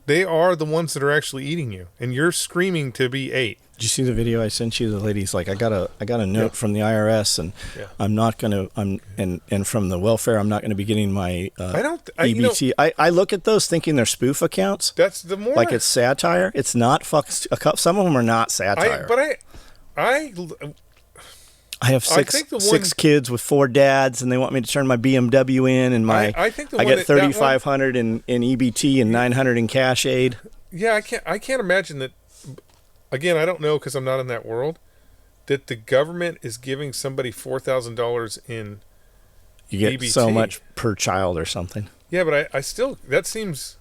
They are the ones that are actually eating you, and you're screaming to be ate. Did you see the video I sent you? The lady's like, I got a note from the IRS, and I'm not going to, and from the welfare, I'm not going to be getting my EBT. I look at those thinking they're spoof accounts. That's the more like it's satire. It's not some of them are not satire. I have six kids with 4 dads, and they want me to turn my BMW in, and I get $3,500 in EBT and $900 in cash aid. Yeah, I can't imagine that. Again, I don't know because I'm not in that world. That the government is giving somebody $4,000 in. You get EBT. So much per child or something. Yeah, but I still, that seems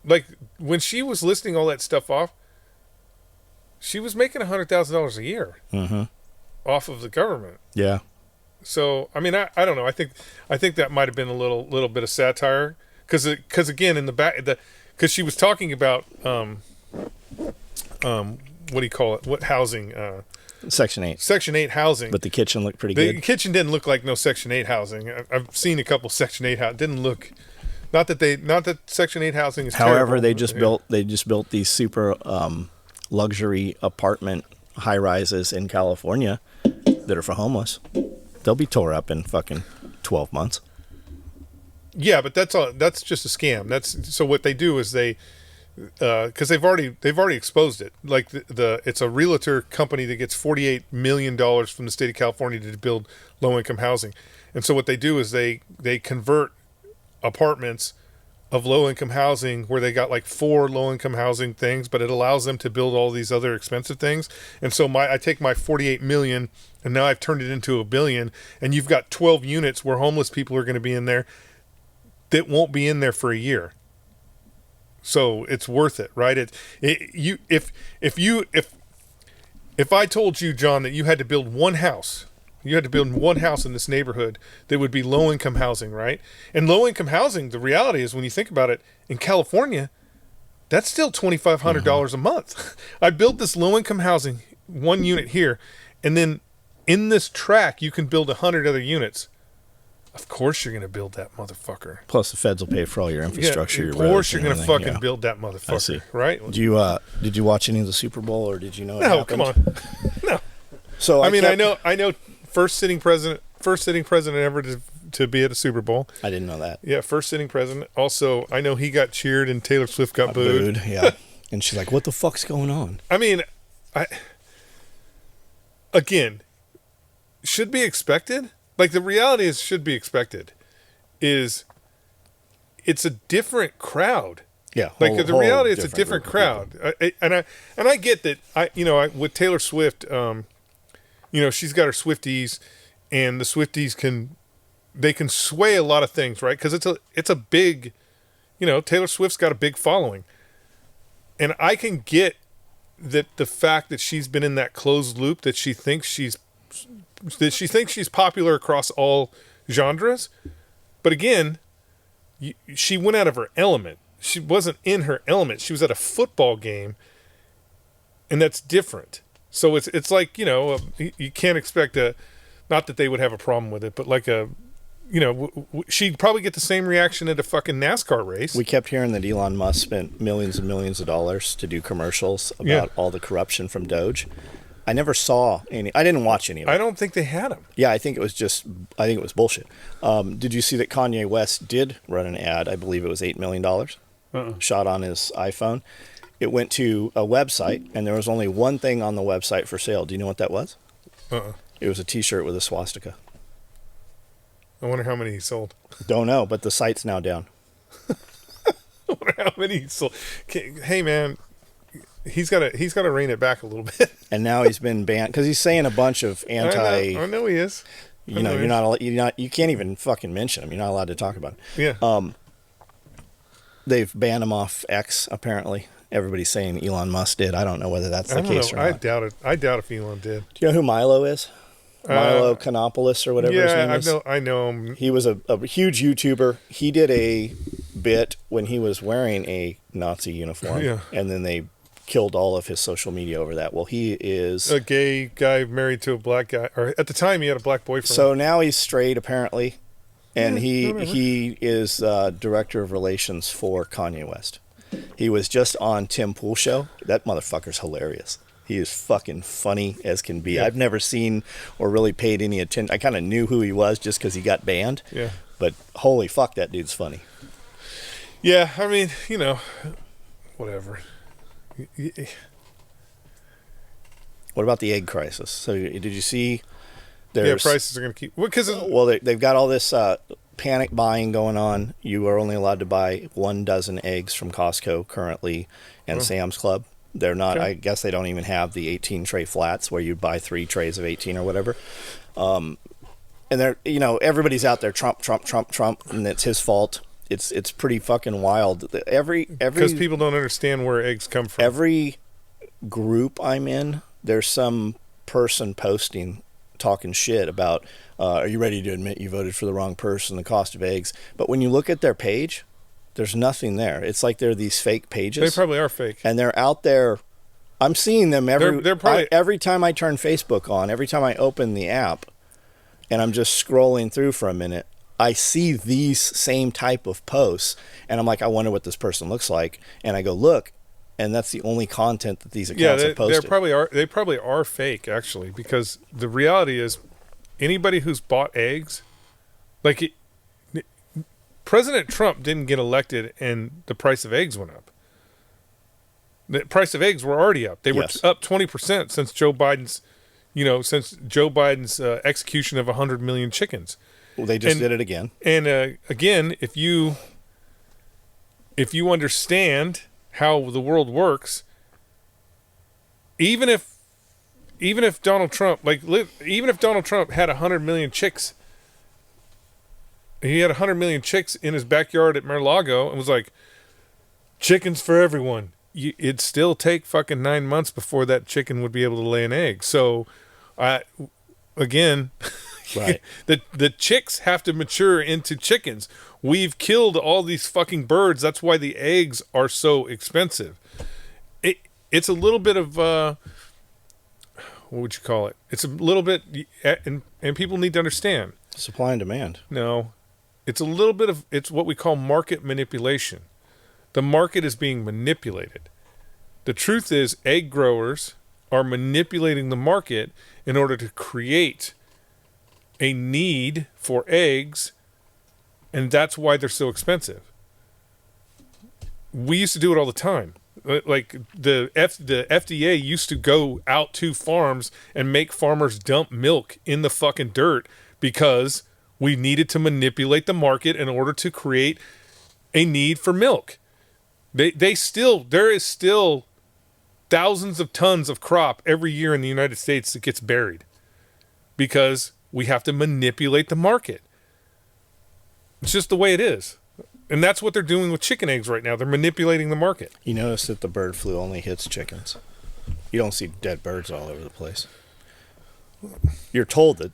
like when she was listing all that stuff off, she was making $100,000 a year off of the government. Yeah. So I mean, I don't know. I think that might have been a little bit of satire because again in the back because she was talking about what do you call it? What housing? Section 8. Section 8 housing. But the kitchen looked pretty good. The kitchen didn't look like no Section 8 housing. I've seen a couple Section 8 housing. Didn't look. Not that Section 8 housing is. However, terrible. they just built these super luxury apartment high rises in California that are for homeless. They'll be tore up in fucking 12 months. Yeah, but that's just a scam. So what they do is they. Because they've already exposed it. Like it's a realtor company that gets $48 million from the state of California to build low income housing, and so what they do is they convert apartments of low income housing where they got like 4 low income housing things, but it allows them to build all these other expensive things. And so I take my 48 million and now I've turned it into $1 billion, and you've got 12 units where homeless people are going to be in there that won't be in there for a year. So it's worth it, right? If I told you, John, that you had to build one house in this neighborhood that would be low income housing, right? And low income housing, the reality is when you think about it, in California, That's still $2,500 a month. I built this low-income housing, 1 unit here, and then in this tract, you can build 100 other units. Of course you're going to build that motherfucker. Plus the feds will pay for all your infrastructure. Yeah, of course you're going to fucking build that motherfucker. I see. Right? Did you watch any of the Super Bowl, or did you know? No, come on. No. So I know. First sitting president ever to be at a Super Bowl. I didn't know that. Yeah, first sitting president. Also, I know he got cheered and Taylor Swift got booed. Yeah, and she's like, "What the fuck's going on?" I mean, again, should be expected. Like, the reality is, should be expected, is it's a different crowd. Yeah. Like, the reality, it's a different crowd. And I get that, with Taylor Swift, she's got her Swifties, and the Swifties can sway a lot of things, right? Because it's a big, Taylor Swift's got a big following. And I can get that the fact that she's been in that closed loop, that she thinks she's popular across all genres. But again, she went out of her element. She wasn't in her element. She was at a football game, and that's different. So it's like, you can't expect not that they would have a problem with it, but like she'd probably get the same reaction at a fucking NASCAR race. We kept hearing that Elon Musk spent millions and millions of dollars to do commercials about all the corruption from DOGE. I never saw any. I didn't watch any of it. I don't think they had them. Yeah, I think it was bullshit. Did you see that Kanye West did run an ad? I believe it was $8 million shot on his iPhone. It went to a website, and there was only one thing on the website for sale. Do you know what that was? It was a T-shirt with a swastika. I wonder how many he sold. Don't know, but the site's now down. I wonder how many he sold. Hey, man. He's got to rein it back a little bit. And now he's been banned because he's saying a bunch of anti. I know he is. You can't even fucking mention him. You're not allowed to talk about him. Yeah. They've banned him off X. Apparently, everybody's saying Elon Musk did. I don't know whether that's the case or not. I doubt it. I doubt if Elon did. Do you know who Milo is? Milo Kanopoulos or whatever his name is. I know him. He was a huge YouTuber. He did a bit when he was wearing a Nazi uniform, and then they killed all of his social media over that. Well, he is a gay guy married to a black guy, or at the time he had a black boyfriend. So now he's straight apparently, and he is director of relations for Kanye West. He was just on Tim Pool's show. That motherfucker's hilarious. He is fucking funny as can be. I've never seen or really paid any attention. I kind of knew who he was just because he got banned. Yeah. But holy fuck, that dude's funny. Yeah, I mean, whatever. What about the egg crisis? So did you see? Prices are going to keep. They've got all this panic buying going on. You are only allowed to buy 1 dozen eggs from Costco currently and Sam's Club. They're not. Okay. I guess they don't even have the 18 tray flats where you buy 3 trays of 18 or whatever. And they're everybody's out there Trump, and it's his fault. It's pretty fucking wild. Because people don't understand where eggs come from. Every group I'm in, there's some person posting, talking shit about, are you ready to admit you voted for the wrong person, the cost of eggs? But when you look at their page, there's nothing there. It's like they're these fake pages. They probably are fake. And they're out there. I'm seeing them every time I turn Facebook on, every time I open the app, and I'm just scrolling through for a minute, I see these same type of posts, and I'm like, I wonder what this person looks like, and I go look, and that's the only content that these accounts have posted. They probably are fake actually, because the reality is, anybody who's bought eggs, President Trump didn't get elected, and the price of eggs went up. The price of eggs were already up. They were up 20% since Joe Biden's, execution of 100 million chickens. Well, they just did it again. And again, if you understand how the world works, even if Donald Trump had 100 million chicks, he had 100 million chicks in his backyard at Mar-a-Lago and was like, chickens for everyone. It'd still take fucking 9 months before that chicken would be able to lay an egg. So, again, Right. The chicks have to mature into chickens. We've killed all these fucking birds. That's why the eggs are so expensive. It's a little bit of what would you call it? It's a little bit, and people need to understand. Supply and demand. No, it's a little bit of, it's what we call market manipulation. The market is being manipulated. The truth is, egg growers are manipulating the market in order to create a need for eggs, and that's why they're so expensive. We used to do it all the time. Like the FDA used to go out to farms and make farmers dump milk in the fucking dirt because we needed to manipulate the market in order to create a need for milk. There is still thousands of tons of crop every year in the United States that gets buried because we have to manipulate the market. It's just the way it is. And that's what they're doing with chicken eggs right now. They're manipulating the market. You notice that the bird flu only hits chickens. You don't see dead birds all over the place. You're told that.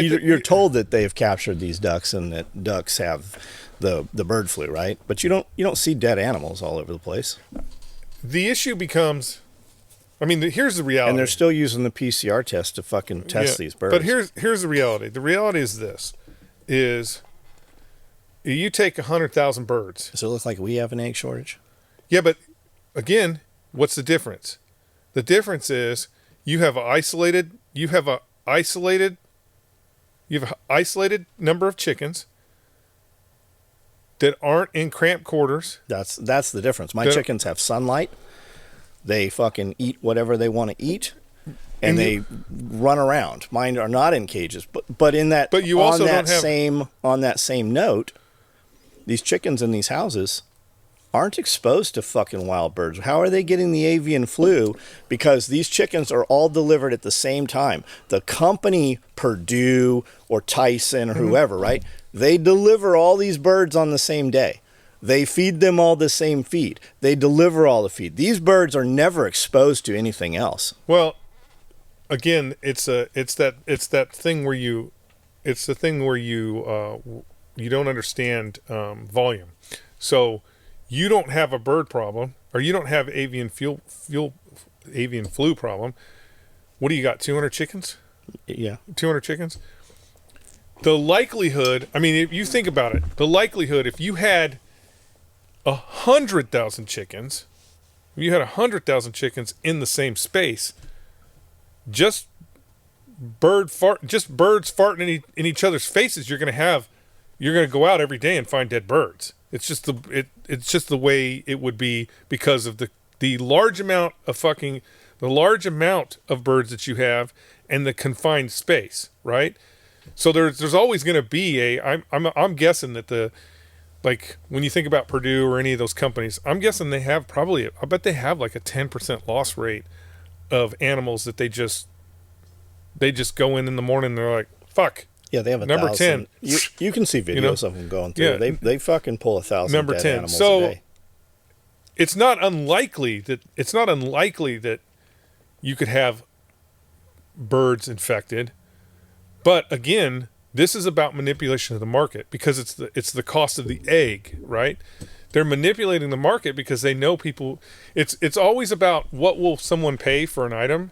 You're told that they've captured these ducks and that ducks have the bird flu, right? But you don't see dead animals all over the place. The issue becomes, I mean, here's the reality. And they're still using the PCR test to fucking test these birds. But here's the reality. The reality is this: you take 100,000 birds. Does it look like we have an egg shortage? Yeah, but again, what's the difference? The difference is you have an isolated number of chickens that aren't in cramped quarters. That's the difference. My chickens have sunlight. They fucking eat whatever they want to eat, and they run around. Mine are not in cages, but in that. But you also on that same note, these chickens in these houses aren't exposed to fucking wild birds. How are they getting the avian flu? Because these chickens are all delivered at the same time. The company, Purdue or Tyson or whoever, right? They deliver all these birds on the same day. They feed them all the same feed. They deliver all the feed. These birds are never exposed to anything else. Well, again, it's that thing where you don't understand volume. So you don't have a bird problem, or you don't have avian flu problem. What do you got? 200 chickens? Yeah, 200 chickens. The likelihood, I mean, if you think about it, if you had 100,000 chickens, in the same space, just birds farting in each other's faces, you're going to go out every day and find dead birds. It's just the way it would be because of the large amount of birds that you have and the confined space, right? So there's always going to be I'm guessing that when you think about Purdue or any of those companies, I'm guessing I bet they have like a 10% loss rate of animals that they just go in the morning and they're like, fuck. Yeah, they have number 1,000. 10. You can see videos of them going through. Yeah, they fucking pull 1,000 number dead 10. animals so a day. It's not unlikely that you could have birds infected. But again, this is about manipulation of the market because it's the cost of the egg, right? They're manipulating the market because they know people. It's always about what will someone pay for an item,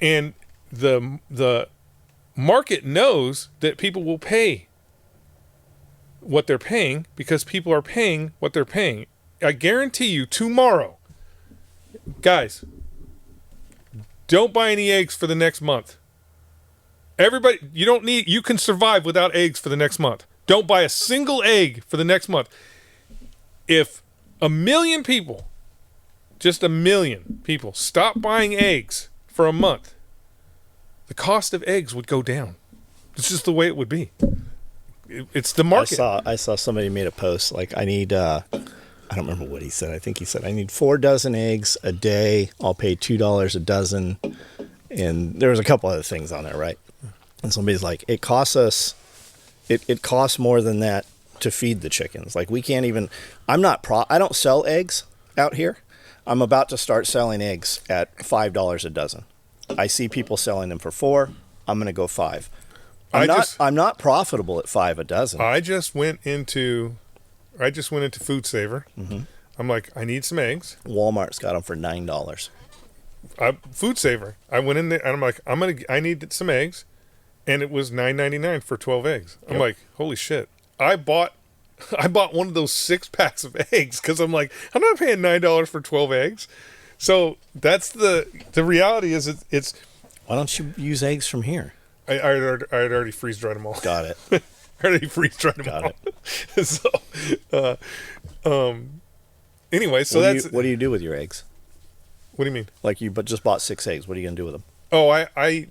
and the market knows that people will pay what they're paying because people are paying what they're paying. I guarantee you, tomorrow, guys, don't buy any eggs for the next month. Everybody, you can survive without eggs for the next month. Don't buy a single egg for the next month. If 1 million people, just 1 million people, stop buying eggs for a month, the cost of eggs would go down. It's just the way it would be. It's the market. I saw somebody made a post like, I need, I don't remember what he said. I think he said, I need 4 dozen eggs a day. I'll pay $2 a dozen. And there was a couple other things on there, right? And somebody's like, it costs us, it costs more than that to feed the chickens. Like we can't even, I don't sell eggs out here. I'm about to start selling eggs at $5 a dozen. I see people selling them for $4. I'm going to go 5. I'm I'm not profitable at 5 a dozen. I just went into Food Saver. Mm-hmm. I'm like, I need some eggs. Walmart's got them for $9. Food Saver. I went in there and I'm like, I need some eggs, and it was $9.99 for 12 eggs. I'm like, holy shit! I bought one of those 6-packs of eggs because I'm like, I'm not paying $9 for 12 eggs. So that's the reality. Is it's. Why don't you use eggs from here? I had already freeze dried them all. Got it. I already freeze dried them all. Got So, anyway, so what do you do with your eggs? What do you mean? Like you just bought 6 eggs. What are you gonna do with them? Oh, I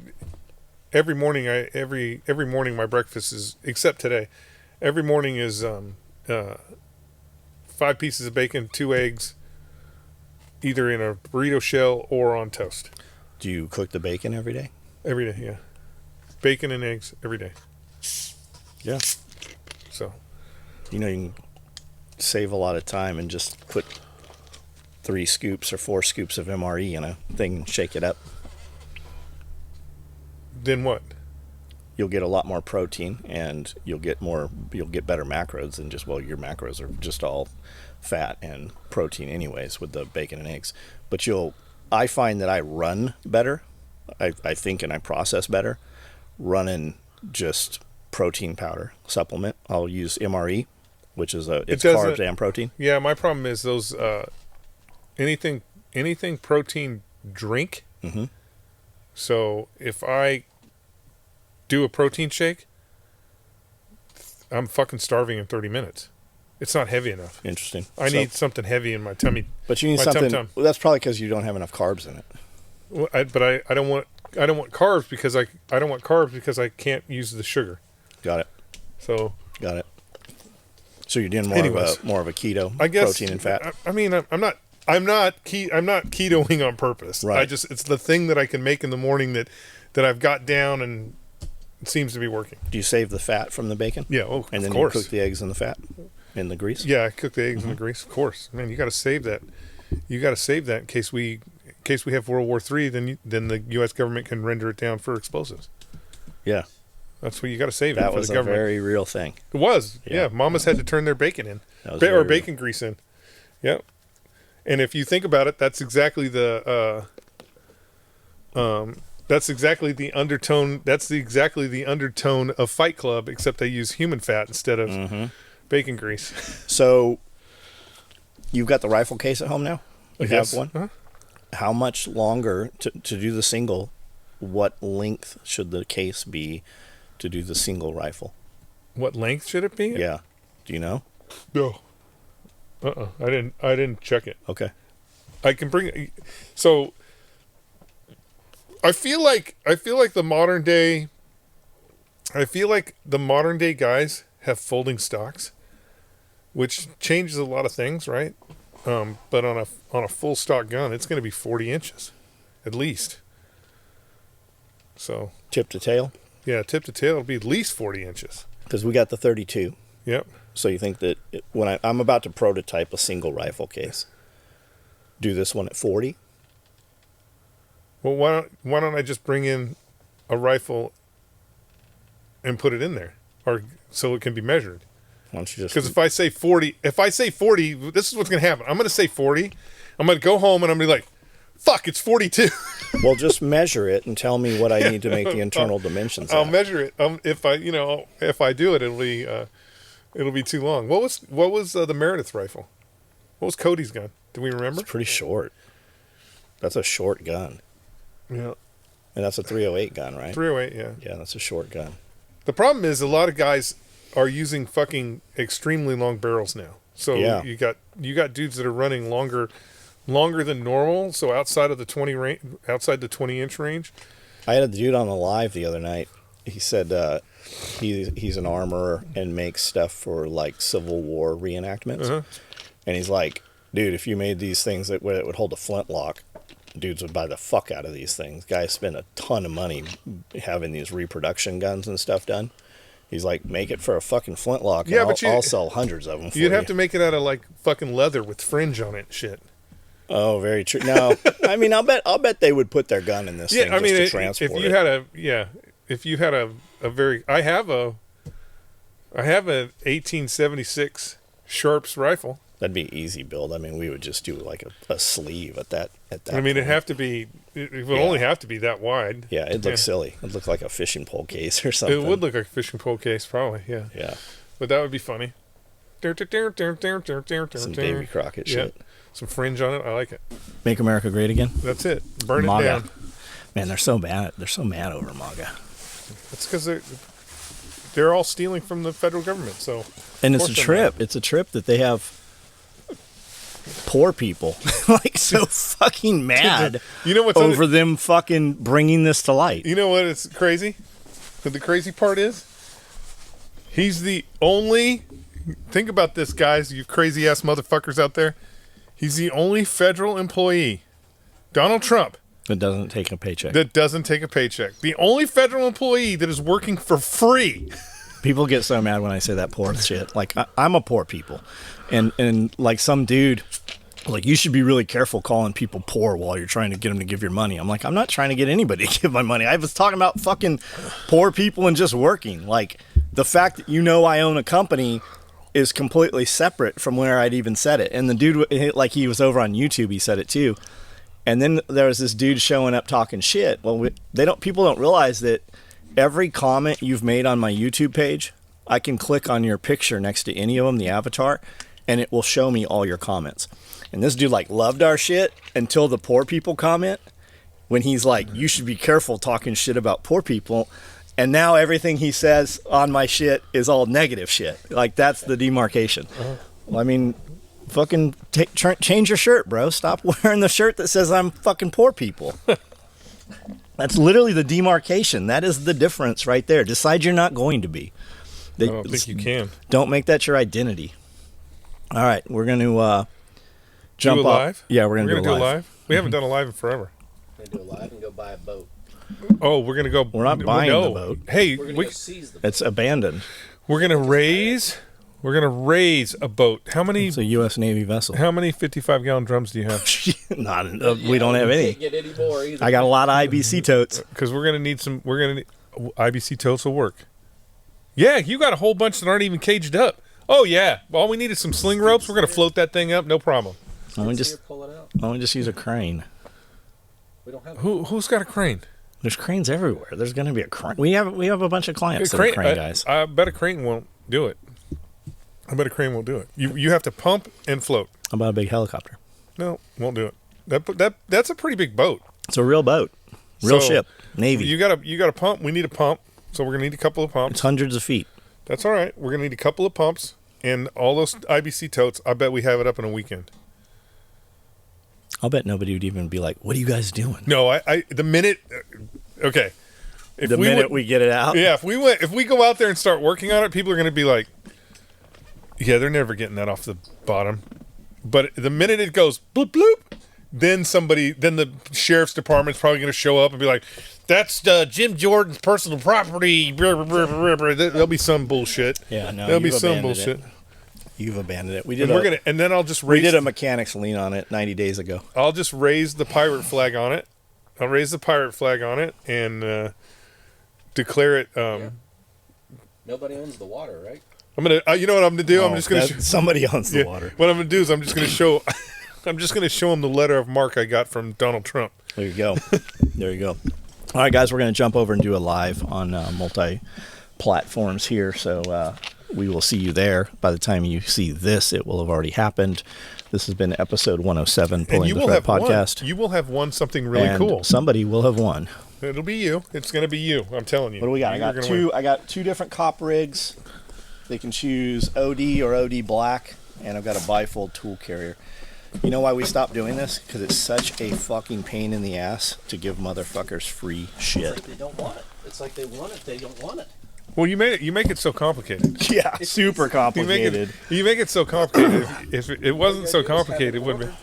every morning every morning my breakfast is, except today, every morning is 5 pieces of bacon, 2 eggs, either in a burrito shell or on toast. Do you cook the bacon every day? Every day, yeah. Bacon and eggs every day. Yeah. So, you can save a lot of time and just put 3 scoops or 4 scoops of MRE in a thing and shake it up. Then what? You'll get a lot more protein, and you'll get better macros than just, your macros are just all fat and protein anyways with the bacon and eggs. But I find that I run better. I think and I process better running just protein powder supplement. I'll use MRE, which is it's carbs and protein. Yeah, my problem is those anything protein drink. Mm-hmm. So if I do a protein shake, I'm fucking starving in 30 minutes. It's not heavy enough. Interesting. I need something heavy in my tummy. But you need something. Well, that's probably because you don't have enough carbs in it. Well, I don't want carbs because I can't use the sugar. Got it. So got it. So you're doing more of a keto, I guess, protein and fat. I mean, I'm not ketoing on purpose. Right. It's the thing that I can make in the morning that I've got down, and it seems to be working. Do you save the fat from the bacon? Yeah, and then you cook the eggs in the fat, in the grease. Yeah, I cook the eggs in the grease. Of course, man, you got to save that. You got to save that in case we have World War III. Then the U.S. government can render it down for explosives. Yeah, that's what you got to save. That was a very real thing. It was. Yeah, mamas had to turn their bacon in, or bacon grease in. Yep. And if you think about it, that's exactly the undertone. That's exactly the undertone of Fight Club, except they use human fat instead of bacon grease. So, you've got the rifle case at home now? You have one? Uh-huh. How much longer to do the single? What length should the case be to do the single rifle? What length should it be? Yeah. Do you know? No. I didn't check it. Okay. I can bring. So, I feel like the modern day. I feel like the modern day guys have folding stocks, which changes a lot of things, right? But on a full stock gun, it's going to be 40 inches, at least. So tip to tail. Yeah, tip to tail will be at least 40 inches. Because we got the 32. Yep. So you think that when I'm about to prototype a single rifle case, do this one at 40? Well, why don't I just bring in a rifle and put it in there, or so it can be measured? Why don't you just? Because if I say 40, this is what's going to happen. I'm going to say 40. I'm going to go home and I'm going to be like, "Fuck, it's 42." Well, just measure it and tell me what I need to make the internal dimensions. I'll measure it. If I do it, it'll be too long. What was the Meredith rifle? What was Cody's gun? Do we remember? It's pretty short. That's a short gun. Yeah. And that's a 308 gun, right? 308, yeah. Yeah, that's a short gun. The problem is a lot of guys are using fucking extremely long barrels now. So yeah. you got dudes that are running longer than normal. So outside the 20-inch range. I had a dude on the live the other night. He said he's an armorer and makes stuff for like Civil War reenactments. Uh-huh. And he's like, dude, if you made these things that would hold a flintlock, dudes would buy the fuck out of these things. Guys spend a ton of money having these reproduction guns and stuff done. He's like, make it for a fucking flintlock, and I'll sell hundreds of them for you. You'd have to make it out of like fucking leather with fringe on it and shit. Oh, very true. No, I mean, I'll bet they would put their gun in this thing just to transport if you it. if you had a very, I have an 1876 Sharps rifle. That'd be easy build. I mean, we would just do like a sleeve at that. I mean, it'd have to be. It would only have to be that wide. Yeah, it'd look silly. It'd look like a fishing pole case or something. It would look like a fishing pole case, probably. Yeah. Yeah. But that would be funny. Some Davy Crockett shit. Some fringe on it. I like it. Make America Great Again. That's it. Burn MAGA. it down. Man, they're so mad. They're so mad over MAGA. It's because they're all stealing from the federal government. So. And it's a trip. It's a trip that they have poor people like so fucking mad. You know what's over them fucking bringing this to light. You know what? It's crazy. But the crazy part is, he's the only. Think about this, guys. You crazy ass motherfuckers out there. He's the only federal employee, Donald Trump, that doesn't take a paycheck. The only federal employee that is working for free. People get so mad when I say that poor shit. Like, I'm a poor people. And like some dude, like, you should be really careful calling people poor while you're trying to get them to give your money. I'm like, I'm not trying to get anybody to give my money. I was talking about fucking poor people and just working. Like, the fact that I own a company is completely separate from where I'd even said it. And the dude, like, he was over on YouTube, he said it too. And then there was this dude showing up talking shit. Well, people don't realize that every comment you've made on my YouTube page, I can click on your picture next to any of them, the avatar, and it will show me all your comments. And this dude, like, loved our shit until the poor people comment, when he's like, you should be careful talking shit about poor people. And now everything he says on my shit is all negative shit. Like, that's the demarcation. Well, I mean, fucking change your shirt, bro. Stop wearing the shirt that says I'm fucking poor people. That's literally the demarcation. That is the difference right there. Decide you're not going to be. I don't think you can. Don't make that your identity. All right, we're going to jump live. Yeah, we're going to do a live. We haven't done a live in forever. We're going to do a live and go buy a boat. Oh, we're going to go. We're not buying the boat. Hey, We're going to go seize the boat. It's abandoned. We're going to raise a boat. How many? It's a U.S. Navy vessel. How many 55-gallon drums do you have? We don't have any. Can't get any more either. I got a lot of IBC totes. Because we're going to need some. IBC totes will work. Yeah, you got a whole bunch that aren't even caged up. Oh yeah, all we need is some sling ropes. We're going to float that thing up, no problem. Why don't we just use a crane? We don't have. Who's got a crane? There's cranes everywhere. There's going to be a crane. We have a bunch of clients that are crane guys. I bet a crane won't do it. You have to pump and float. How about a big helicopter? No, won't do it. That's a pretty big boat. It's a real boat, ship, Navy. You got a pump. We need a pump, so we're gonna need a couple of pumps. It's hundreds of feet. That's all right. We're gonna need a couple of pumps and all those IBC totes. I bet we have it up in a weekend. I'll bet nobody would even be like, "What are you guys doing?" No, the minute. Okay. The minute we get it out. Yeah, if we go out there and start working on it, people are gonna be like, yeah, they're never getting that off the bottom. But the minute it goes bloop bloop, then the sheriff's department's probably going to show up and be like, that's Jim Jordan's personal property. There'll be some bullshit. Yeah, no, there'll be some bullshit. You've abandoned it. And then I'll just raise. We did a mechanics lien on it 90 days ago. I'll just raise the pirate flag on it. I'll raise the pirate flag on it and declare it. Nobody owns the water, right? I'm gonna. You know what I'm gonna do? I'm just gonna. Somebody owns the water. What I'm gonna do is I'm just gonna show. I'm just gonna show him the letter of marque I got from Donald Trump. There you go. There you go. All right, guys, we're gonna jump over and do a live on multi platforms here. So we will see you there. By the time you see this, it will have already happened. This has been episode 107, Pulling the Thread podcast. You will have won something really cool. Somebody will have won. It'll be you. It's gonna be you. I'm telling you. What do we got? I got two different cop rigs. They can choose OD or OD black, and I've got a bifold tool carrier. You know why we stopped doing this? Because it's such a fucking pain in the ass to give motherfuckers free shit. It's like they don't want it. It's like they want it, they don't want it. Well, you make it so complicated. Yeah, super complicated. You make it so complicated. If it wasn't so complicated, it wouldn't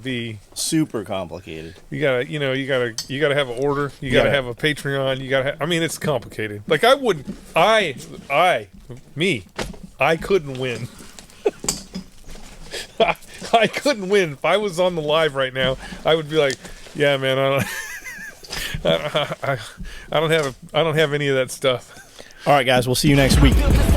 be super complicated. You gotta have an order. You gotta have a Patreon. I mean, it's complicated. Like I couldn't win. I couldn't win. If I was on the live right now, I would be like, yeah, man, I don't have any of that stuff. All right, guys, we'll see you next week. Built this